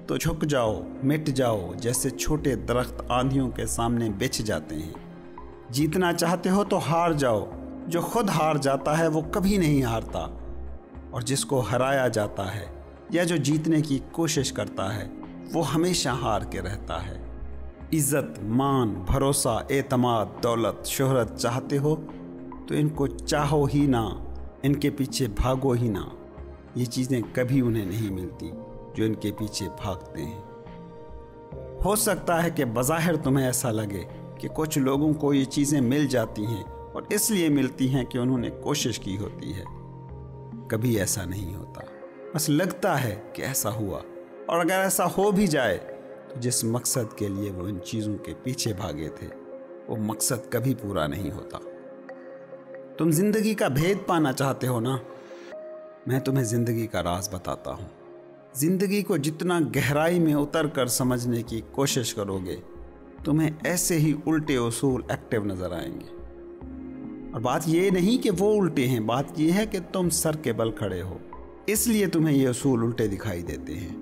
تو جھک جاؤ، مٹ جاؤ، جیسے چھوٹے درخت آندھیوں کے سامنے بچھ جاتے ہیں۔ جیتنا چاہتے ہو تو ہار جاؤ، جو خود ہار جاتا ہے وہ کبھی نہیں ہارتا، اور جس کو ہرایا جاتا ہے یا جو جیتنے کی کوشش کرتا ہے وہ ہمیشہ ہار کے رہتا ہے۔ عزت، مان، بھروسہ، اعتماد، دولت، شہرت چاہتے ہو تو ان کو چاہو ہی نہ، ان کے پیچھے بھاگو ہی نہ۔ یہ چیزیں کبھی انہیں نہیں ملتی جو ان کے پیچھے بھاگتے ہیں۔ ہو سکتا ہے کہ بظاہر تمہیں ایسا لگے کہ کچھ لوگوں کو یہ چیزیں مل جاتی ہیں اور اس لیے ملتی ہیں کہ انہوں نے کوشش کی ہوتی ہے۔ کبھی ایسا نہیں ہوتا، بس لگتا ہے کہ ایسا ہوا، اور اگر ایسا ہو بھی جائے تو جس مقصد کے لیے وہ ان چیزوں کے پیچھے بھاگے تھے وہ مقصد کبھی پورا نہیں ہوتا۔ تم زندگی کا بھید پانا چاہتے ہو نا؟ میں تمہیں زندگی کا راز بتاتا ہوں۔ زندگی کو جتنا گہرائی میں اتر کر سمجھنے کی کوشش کرو گے، تمہیں ایسے ہی الٹے اصول ایکٹیو نظر آئیں گے۔ اور بات یہ نہیں کہ وہ الٹے ہیں، بات یہ ہے کہ تم سر کے بل کھڑے ہو، اس لیے تمہیں یہ اصول الٹے دکھائی دیتے ہیں۔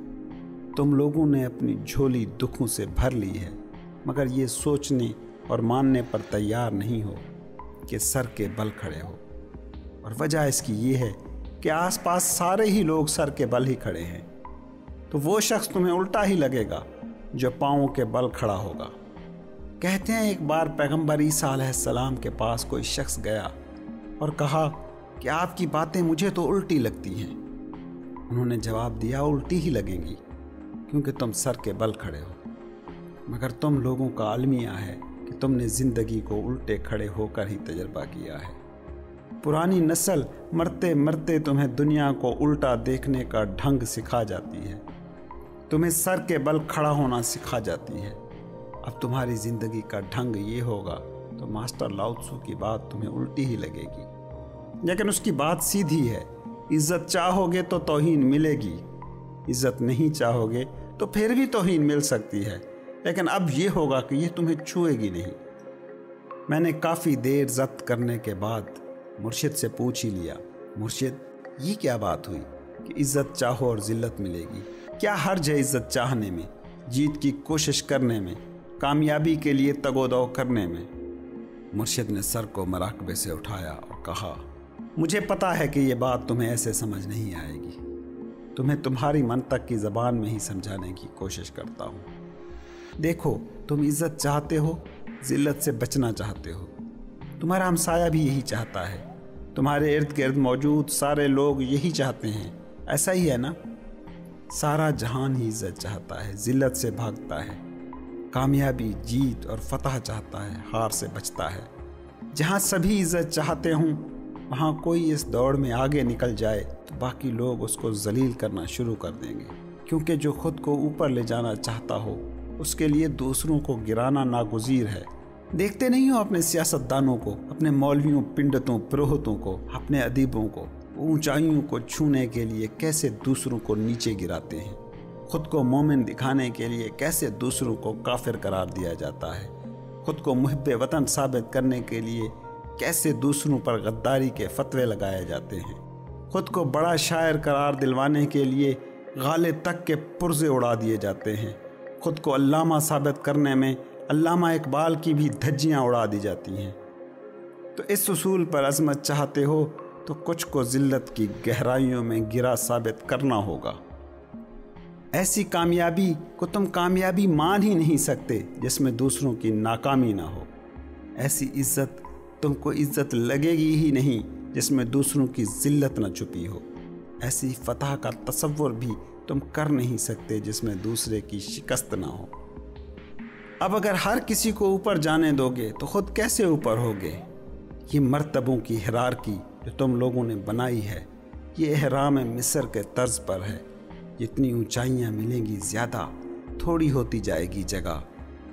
تم لوگوں نے اپنی جھولی دکھوں سے بھر لی ہے، مگر یہ سوچنے اور ماننے پر تیار نہیں ہو کہ سر کے بل کھڑے ہو۔ اور وجہ اس کی یہ ہے کہ آس پاس سارے ہی لوگ سر کے بل ہی کھڑے ہیں، تو وہ شخص تمہیں الٹا ہی لگے گا جو پاؤں کے بل کھڑا ہوگا۔ کہتے ہیں ایک بار پیغمبر عیسیٰ علیہ السلام کے پاس کوئی شخص گیا اور کہا کہ آپ کی باتیں مجھے تو الٹی لگتی ہیں۔ انہوں نے جواب دیا، الٹی ہی لگیں گی کیونکہ تم سر کے بل کھڑے ہو، مگر تم لوگوں کا المیہ ہے کہ تم نے زندگی کو الٹے کھڑے ہو کر ہی تجربہ کیا ہے۔ پرانی نسل مرتے مرتے تمہیں دنیا کو الٹا دیکھنے کا ڈھنگ سکھا جاتی ہے، تمہیں سر کے بل کھڑا ہونا سکھا جاتی ہے۔ اب تمہاری زندگی کا ڈھنگ یہ ہوگا تو ماسٹر لاؤ تسو کی بات تمہیں الٹی ہی لگے گی، لیکن اس کی بات سیدھی ہے۔ عزت چاہو گے تو توہین ملے گی، عزت نہیں چاہو گے تو پھر بھی توہین مل سکتی ہے، لیکن اب یہ ہوگا کہ یہ تمہیں چھوئے گی نہیں۔ میں نے کافی دیر ضبط کرنے کے بعد مرشد سے پوچھ ہی لیا، مرشد یہ کیا بات ہوئی کہ عزت چاہو اور ذلت ملے گی؟ کیا حرج ہے عزت چاہنے میں، جیت کی کوشش کرنے میں، کامیابی کے لیے تگ و دو کرنے میں؟ مرشد نے سر کو مراقبے سے اٹھایا اور کہا، مجھے پتا ہے کہ یہ بات تمہیں ایسے سمجھ نہیں آئے گی، تمہیں تمہاری منطق کی زبان میں ہی سمجھانے کی کوشش کرتا ہوں۔ دیکھو، تم عزت چاہتے ہو، ذلت سے بچنا چاہتے ہو، تمہارا ہمسایہ بھی یہی چاہتا ہے، تمہارے ارد گرد موجود سارے لوگ یہی چاہتے ہیں، ایسا ہی ہے نا؟ سارا جہان ہی عزت چاہتا ہے، ذلت سے بھاگتا ہے، کامیابی، جیت اور فتح چاہتا ہے، ہار سے بچتا ہے۔ جہاں سبھی عزت چاہتے ہوں وہاں کوئی اس دوڑ میں آگے نکل جائے تو باقی لوگ اس کو ذلیل کرنا شروع کر دیں گے، کیونکہ جو خود کو اوپر لے جانا چاہتا ہو اس کے لیے دوسروں کو گرانا ناگزیر ہے۔ دیکھتے نہیں ہو اپنے سیاستدانوں کو، اپنے مولویوں، پنڈتوں، پروہتوں کو، اپنے ادیبوں کو، اونچائیوں کو چھونے کے لیے کیسے دوسروں کو نیچے گراتے ہیں، خود کو مومن دکھانے کے لیے کیسے دوسروں کو کافر قرار دیا جاتا ہے، خود کو محب وطن ثابت کرنے کے لیے کیسے دوسروں پر غداری کے فتوے لگائے جاتے ہیں، خود کو بڑا شاعر قرار دلوانے کے لیے غالے تک کے پرزے اڑا دیے جاتے ہیں، خود کو علامہ ثابت کرنے میں علامہ اقبال کی بھی دھجیاں اڑا دی جاتی ہیں۔ تو اس اصول پر عظمت چاہتے ہو تو کچھ کو ذلت کی گہرائیوں میں گرا ثابت کرنا ہوگا۔ ایسی کامیابی کو تم کامیابی مان ہی نہیں سکتے جس میں دوسروں کی ناکامی نہ ہو۔ ایسی عزت تم کو عزت لگے گی ہی نہیں جس میں دوسروں کی ذلت نہ چھپی ہو۔ ایسی فتح کا تصور بھی تم کر نہیں سکتے جس میں دوسرے کی شکست نہ ہو۔ اب اگر ہر کسی کو اوپر جانے دو گے تو خود کیسے اوپر ہوگے؟ یہ مرتبوں کی ہیرارکی جو تم لوگوں نے بنائی ہے، یہ احرام مصر کے طرز پر ہے۔ جتنی اونچائیاں ملیں گی زیادہ تھوڑی ہوتی جائے گی جگہ،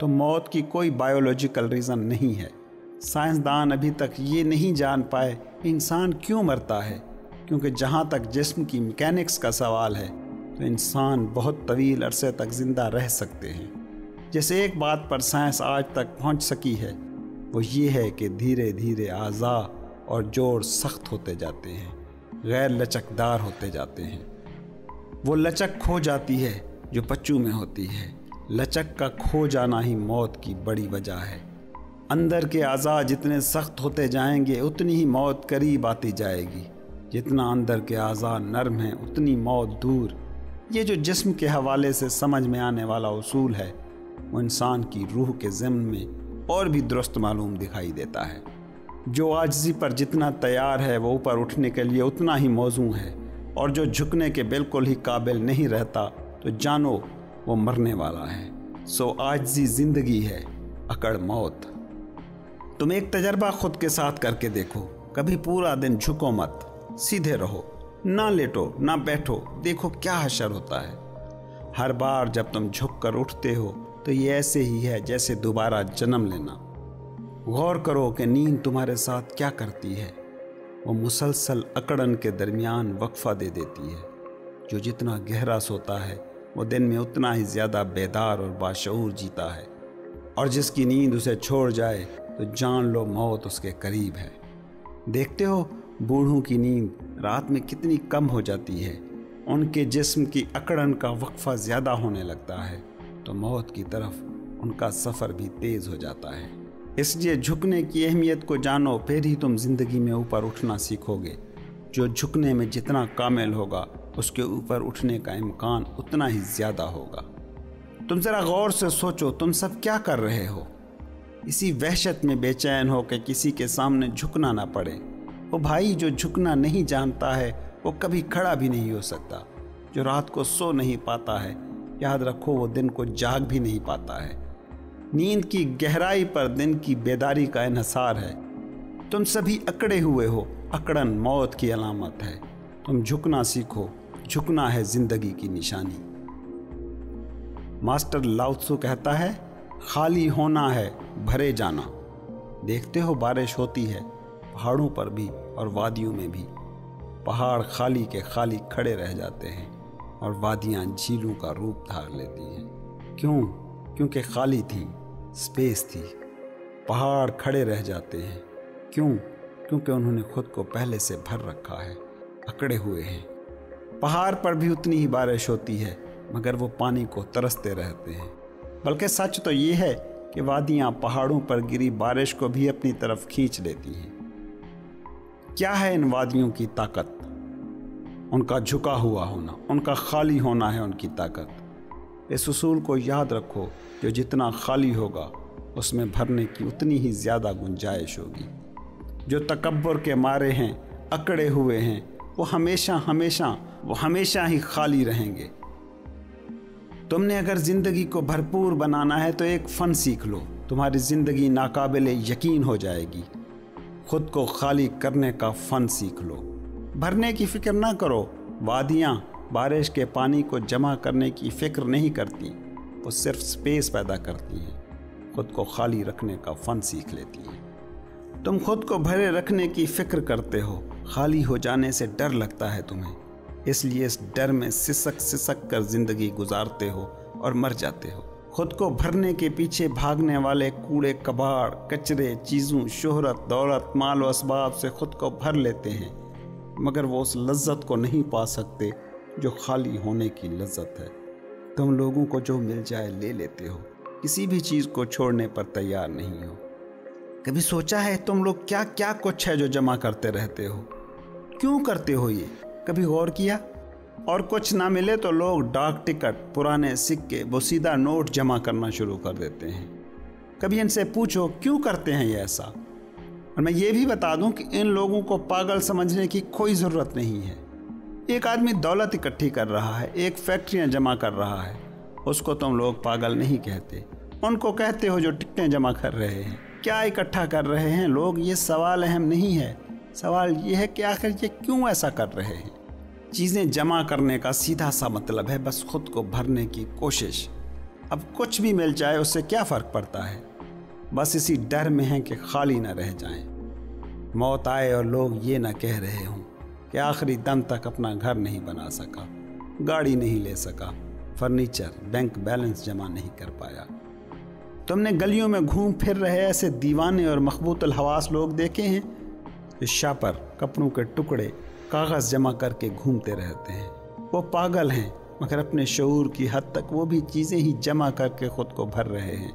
تو موت کی کوئی بایولوجیکل ریزن نہیں ہے۔ سائنسدان ابھی تک یہ نہیں جان پائے کہ انسان کیوں مرتا ہے، کیونکہ جہاں تک جسم کی میکینکس کا سوال ہے تو انسان بہت طویل عرصے تک زندہ رہ سکتے ہیں۔ جیسے ایک بات پر سائنس آج تک پہنچ سکی ہے وہ یہ ہے کہ دھیرے دھیرے اعضاء اور جوڑ سخت ہوتے جاتے ہیں، غیر لچکدار ہوتے جاتے ہیں۔ وہ لچک کھو جاتی ہے جو پچو میں ہوتی ہے۔ لچک کا کھو جانا ہی موت کی بڑی وجہ ہے۔ اندر کے اعضاء جتنے سخت ہوتے جائیں گے اتنی ہی موت قریب آتی جائے گی۔ جتنا اندر کے اعضاء نرم ہیں اتنی موت دور۔ یہ جو جسم کے حوالے سے سمجھ میں آنے والا اصول ہے وہ انسان کی روح کے ضمن میں اور بھی درست معلوم دکھائی دیتا ہے۔ جو عاجزی پر جتنا تیار ہے وہ اوپر اٹھنے کے لیے اتنا ہی موزوں ہے، اور جو جھکنے کے بالکل ہی قابل نہیں رہتا تو جانو وہ مرنے والا ہے۔ سو عاجزی زندگی ہے، اکڑ موت۔ تم ایک تجربہ خود کے ساتھ کر کے دیکھو۔ کبھی پورا دن جھکو مت، سیدھے رہو، نہ لیٹو نہ بیٹھو، دیکھو کیا حشر ہوتا ہے۔ ہر بار جب تم جھک کر اٹھتے ہو تو یہ ایسے ہی ہے جیسے دوبارہ جنم لینا۔ غور کرو کہ نیند تمہارے ساتھ کیا کرتی ہے۔ وہ مسلسل اکڑن کے درمیان وقفہ دے دیتی ہے۔ جو جتنا گہرا سوتا ہے وہ دن میں اتنا ہی زیادہ بیدار اور باشعور جیتا ہے، اور جس کی نیند اسے چھوڑ جائے تو جان لو موت اس کے قریب ہے۔ دیکھتے ہو بوڑھوں کی نیند رات میں کتنی کم ہو جاتی ہے۔ ان کے جسم کی اکڑن کا وقفہ زیادہ ہونے لگتا ہے تو موت کی طرف ان کا سفر بھی تیز ہو جاتا ہے۔ اس لیے جھکنے کی اہمیت کو جانو، پھر ہی تم زندگی میں اوپر اٹھنا سیکھو گے۔ جو جھکنے میں جتنا کامل ہوگا اس کے اوپر اٹھنے کا امکان اتنا ہی زیادہ ہوگا۔ تم ذرا غور سے سوچو، تم سب کیا کر رہے ہو؟ اسی وحشت میں بے چین ہو کہ کسی کے سامنے جھکنا نہ پڑے۔ وہ بھائی جو جھکنا نہیں جانتا ہے وہ کبھی کھڑا بھی نہیں ہو سکتا۔ جو رات کو سو نہیں پاتا ہے، یاد رکھو وہ دن کو جاگ بھی نہیں پاتا ہے۔ نیند کی گہرائی پر دن کی بیداری کا انحصار ہے۔ تم سبھی اکڑے ہوئے ہو، اکڑن موت کی علامت ہے۔ تم جھکنا سیکھو، جھکنا ہے زندگی کی نشانی۔ ماسٹر لاؤ تسو کہتا ہے، خالی ہونا ہے بھرے جانا۔ دیکھتے ہو بارش ہوتی ہے پہاڑوں پر بھی اور وادیوں میں بھی۔ پہاڑ خالی کے خالی کھڑے رہ جاتے ہیں اور وادیاں جھیلوں کا روپ دھار لیتی ہیں۔ کیوں؟ کیونکہ خالی تھیں، سپیس تھی۔ پہاڑ کھڑے رہ جاتے ہیں، کیوں؟ کیونکہ انہوں نے خود کو پہلے سے بھر رکھا ہے، اکڑے ہوئے ہیں۔ پہاڑ پر بھی اتنی ہی بارش ہوتی ہے مگر وہ پانی کو ترستے رہتے ہیں۔ بلکہ سچ تو یہ ہے کہ وادیاں پہاڑوں پر گری بارش کو بھی اپنی طرف کھینچ لیتی ہیں۔ کیا ہے ان وادیوں کی طاقت؟ ان کا جھکا ہوا ہونا، ان کا خالی ہونا ہے ان کی طاقت۔ اس اصول کو یاد رکھو، جو جتنا خالی ہوگا اس میں بھرنے کی اتنی ہی زیادہ گنجائش ہوگی۔ جو تکبر کے مارے ہیں، اکڑے ہوئے ہیں، وہ ہمیشہ ہی خالی رہیں گے۔ تم نے اگر زندگی کو بھرپور بنانا ہے تو ایک فن سیکھ لو، تمہاری زندگی ناقابل یقین ہو جائے گی۔ خود کو خالی کرنے کا فن سیکھ لو۔ بھرنے کی فکر نہ کرو۔ وادیاں بارش کے پانی کو جمع کرنے کی فکر نہیں کرتی، وہ صرف سپیس پیدا کرتی ہیں۔ خود کو خالی رکھنے کا فن سیکھ لیتی ہیں۔ تم خود کو بھرے رکھنے کی فکر کرتے ہو، خالی ہو جانے سے ڈر لگتا ہے تمہیں، اس لیے اس ڈر میں سسک کر زندگی گزارتے ہو اور مر جاتے ہو۔ خود کو بھرنے کے پیچھے بھاگنے والے کوڑے کباڑ، کچرے، چیزوں، شہرت، دولت، مال و اسباب سے خود کو بھر لیتے ہیں، مگر وہ اس لذت کو نہیں پا سکتے جو خالی ہونے کی لذت ہے۔ تم لوگوں کو جو مل جائے لے لیتے ہو، کسی بھی چیز کو چھوڑنے پر تیار نہیں ہو۔ کبھی سوچا ہے تم لوگ کیا کیا کچھ ہے جو جمع کرتے رہتے ہو؟ کیوں کرتے ہو یہ؟ کبھی غور کیا؟ اور کچھ نہ ملے تو لوگ ڈاک ٹکٹ، پرانے سکے، بوسیدہ نوٹ جمع کرنا شروع کر دیتے ہیں۔ کبھی ان سے پوچھو کیوں کرتے ہیں یہ ایسا؟ اور میں یہ بھی بتا دوں کہ ان لوگوں کو پاگل سمجھنے کی کوئی ضرورت نہیں ہے۔ ایک آدمی دولت اکٹھی کر رہا ہے، ایک فیکٹریاں جمع کر رہا ہے، اس کو تم لوگ پاگل نہیں کہتے، ان کو کہتے ہو جو ٹکٹیں جمع کر رہے ہیں۔ کیا اکٹھا کر رہے ہیں لوگ؟ یہ سوال اہم نہیں ہے۔ سوال یہ ہے کہ آخر یہ کیوں ایسا کر رہے ہیں؟ چیزیں جمع کرنے کا سیدھا سا مطلب ہے بس خود کو بھرنے کی کوشش۔ اب کچھ بھی مل جائے اس سے کیا فرق پڑتا ہے، بس اسی ڈر میں ہیں کہ خالی نہ رہ جائیں۔ موت آئے اور لوگ یہ نہ کہہ رہے ہوں کہ آخری دم تک اپنا گھر نہیں بنا سکا، گاڑی نہیں لے سکا، فرنیچر، بینک بیلنس جمع نہیں کر پایا۔ تم نے گلیوں میں گھوم پھر رہے ایسے دیوانے اور مخبوط الحواس لوگ دیکھے ہیں جو شاپر کپڑوں کے ٹکڑے کاغذ جمع کر کے گھومتے رہتے ہیں۔ وہ پاگل ہیں، مگر اپنے شعور کی حد تک وہ بھی چیزیں ہی جمع کر کے خود کو بھر رہے ہیں۔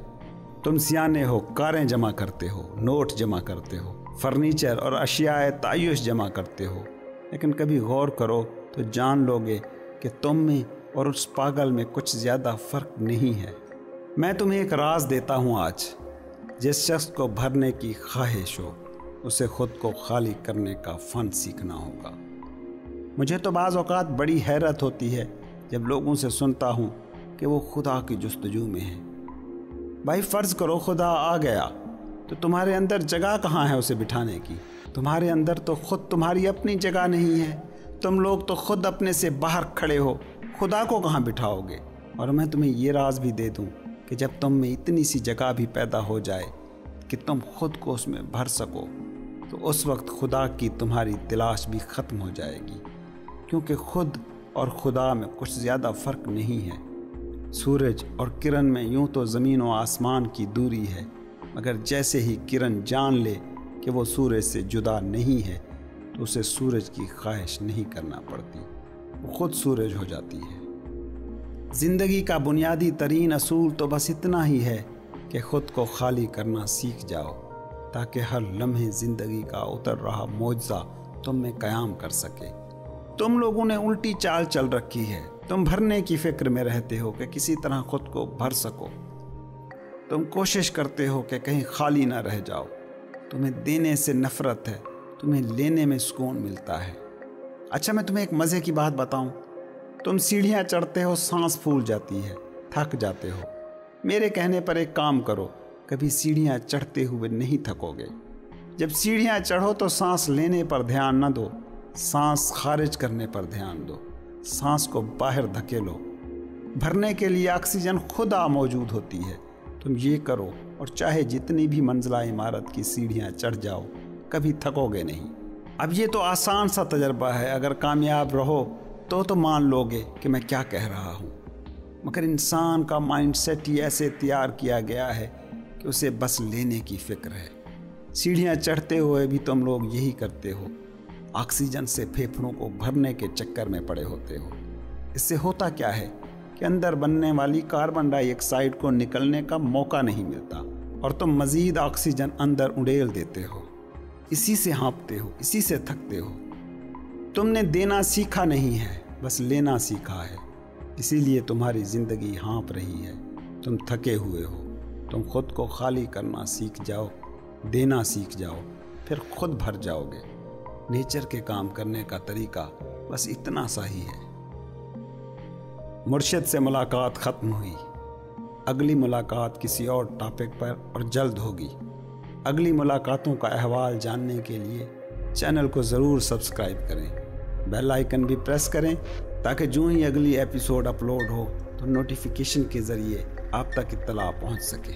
تم سیانے ہو، کاریں جمع کرتے ہو، نوٹ جمع کرتے ہو، فرنیچر اور اشیاء تعیش جمع کرتے ہو، لیکن کبھی غور کرو تو جان لو گے کہ تم میں اور اس پاگل میں کچھ زیادہ فرق نہیں ہے۔ میں تمہیں ایک راز دیتا ہوں آج، جس شخص کو بھرنے کی خواہش ہو اسے خود کو خالی کرنے کا فن سیکھنا ہوگا۔ مجھے تو بعض اوقات بڑی حیرت ہوتی ہے جب لوگوں سے سنتا ہوں کہ وہ خدا کی جستجو میں ہیں۔ بھائی فرض کرو خدا آ گیا تو تمہارے اندر جگہ کہاں ہے اسے بٹھانے کی؟ تمہارے اندر تو خود تمہاری اپنی جگہ نہیں ہے، تم لوگ تو خود اپنے سے باہر کھڑے ہو، خدا کو کہاں بٹھاؤ گے؟ اور میں تمہیں یہ راز بھی دے دوں کہ جب تم میں اتنی سی جگہ بھی پیدا ہو جائے کہ تم خود کو اس میں بھر سکو تو اس وقت خدا کی تمہاری تلاش بھی ختم ہو جائے گی، کیونکہ خود اور خدا میں کچھ زیادہ فرق نہیں ہے۔ سورج اور کرن میں یوں تو زمین و آسمان کی دوری ہے، مگر جیسے ہی کرن جان لے کہ وہ سورج سے جدا نہیں ہے تو اسے سورج کی خواہش نہیں کرنا پڑتی، وہ خود سورج ہو جاتی ہے۔ زندگی کا بنیادی ترین اصول تو بس اتنا ہی ہے کہ خود کو خالی کرنا سیکھ جاؤ، تاکہ ہر لمحے زندگی کا اتر رہا معجزہ تم میں قیام کر سکے۔ تم لوگوں نے الٹی چال چل رکھی ہے، تم بھرنے کی فکر میں رہتے ہو کہ کسی طرح خود کو بھر سکو۔ تم کوشش کرتے ہو کہ کہیں خالی نہ رہ جاؤ۔ تمہیں دینے سے نفرت ہے، تمہیں لینے میں سکون ملتا ہے۔ اچھا میں تمہیں ایک مزے کی بات بتاؤں، تم سیڑھیاں چڑھتے ہو، سانس پھول جاتی ہے، تھک جاتے ہو۔ میرے کہنے پر ایک کام کرو، کبھی سیڑھیاں چڑھتے ہوئے نہیں تھکو گے۔ جب سیڑھیاں چڑھو تو سانس لینے پر دھیان نہ دو، سانس خارج کرنے پر دھیان دو، سانس کو باہر دھکیلو۔ بھرنے کے لیے آکسیجن خدا موجود ہوتی ہے۔ تم یہ کرو اور چاہے جتنی بھی منزلہ عمارت کی سیڑھیاں چڑھ جاؤ، کبھی تھکو گے نہیں۔ اب یہ تو آسان سا تجربہ ہے، اگر کامیاب رہو تو مان لو گے کہ میں کیا کہہ رہا ہوں، مگر انسان کا مائنڈ سیٹ ہی ایسے تیار کیا گیا ہے کہ اسے بس لینے کی فکر ہے۔ سیڑھیاں چڑھتے ہوئے بھی تم لوگ یہی کرتے ہو، آکسیجن سے پھیپھڑوں کو بھرنے کے چکر میں پڑے ہوتے ہو۔ اس سے ہوتا کیا ہے کہ اندر بننے والی کاربن ڈائی آکسائڈ کو نکلنے کا موقع نہیں ملتا اور تم مزید آکسیجن اندر اڑیل دیتے ہو، اسی سے ہانپتے ہو، اسی سے تھکتے ہو۔ تم نے دینا سیکھا نہیں ہے، بس لینا سیکھا ہے، اسی لیے تمہاری زندگی ہانپ رہی ہے۔ تم تھکے ہوئے ہو، تم خود کو خالی کرنا سیکھ جاؤ، دینا سیکھ جاؤ، پھر خود بھر جاؤ گے۔ نیچر کے کام کرنے کا طریقہ بس اتنا سا ہی ہے۔ مرشد سے ملاقات ختم ہوئی، اگلی ملاقات کسی اور ٹاپک پر اور جلد ہوگی۔ اگلی ملاقاتوں کا احوال جاننے کے لیے چینل کو ضرور سبسکرائب کریں، بیل آئیکن بھی پریس کریں تاکہ جو ہی اگلی ایپیسوڈ اپلوڈ ہو تو نوٹیفیکیشن کے ذریعے آپ تک اطلاع پہنچ سکے۔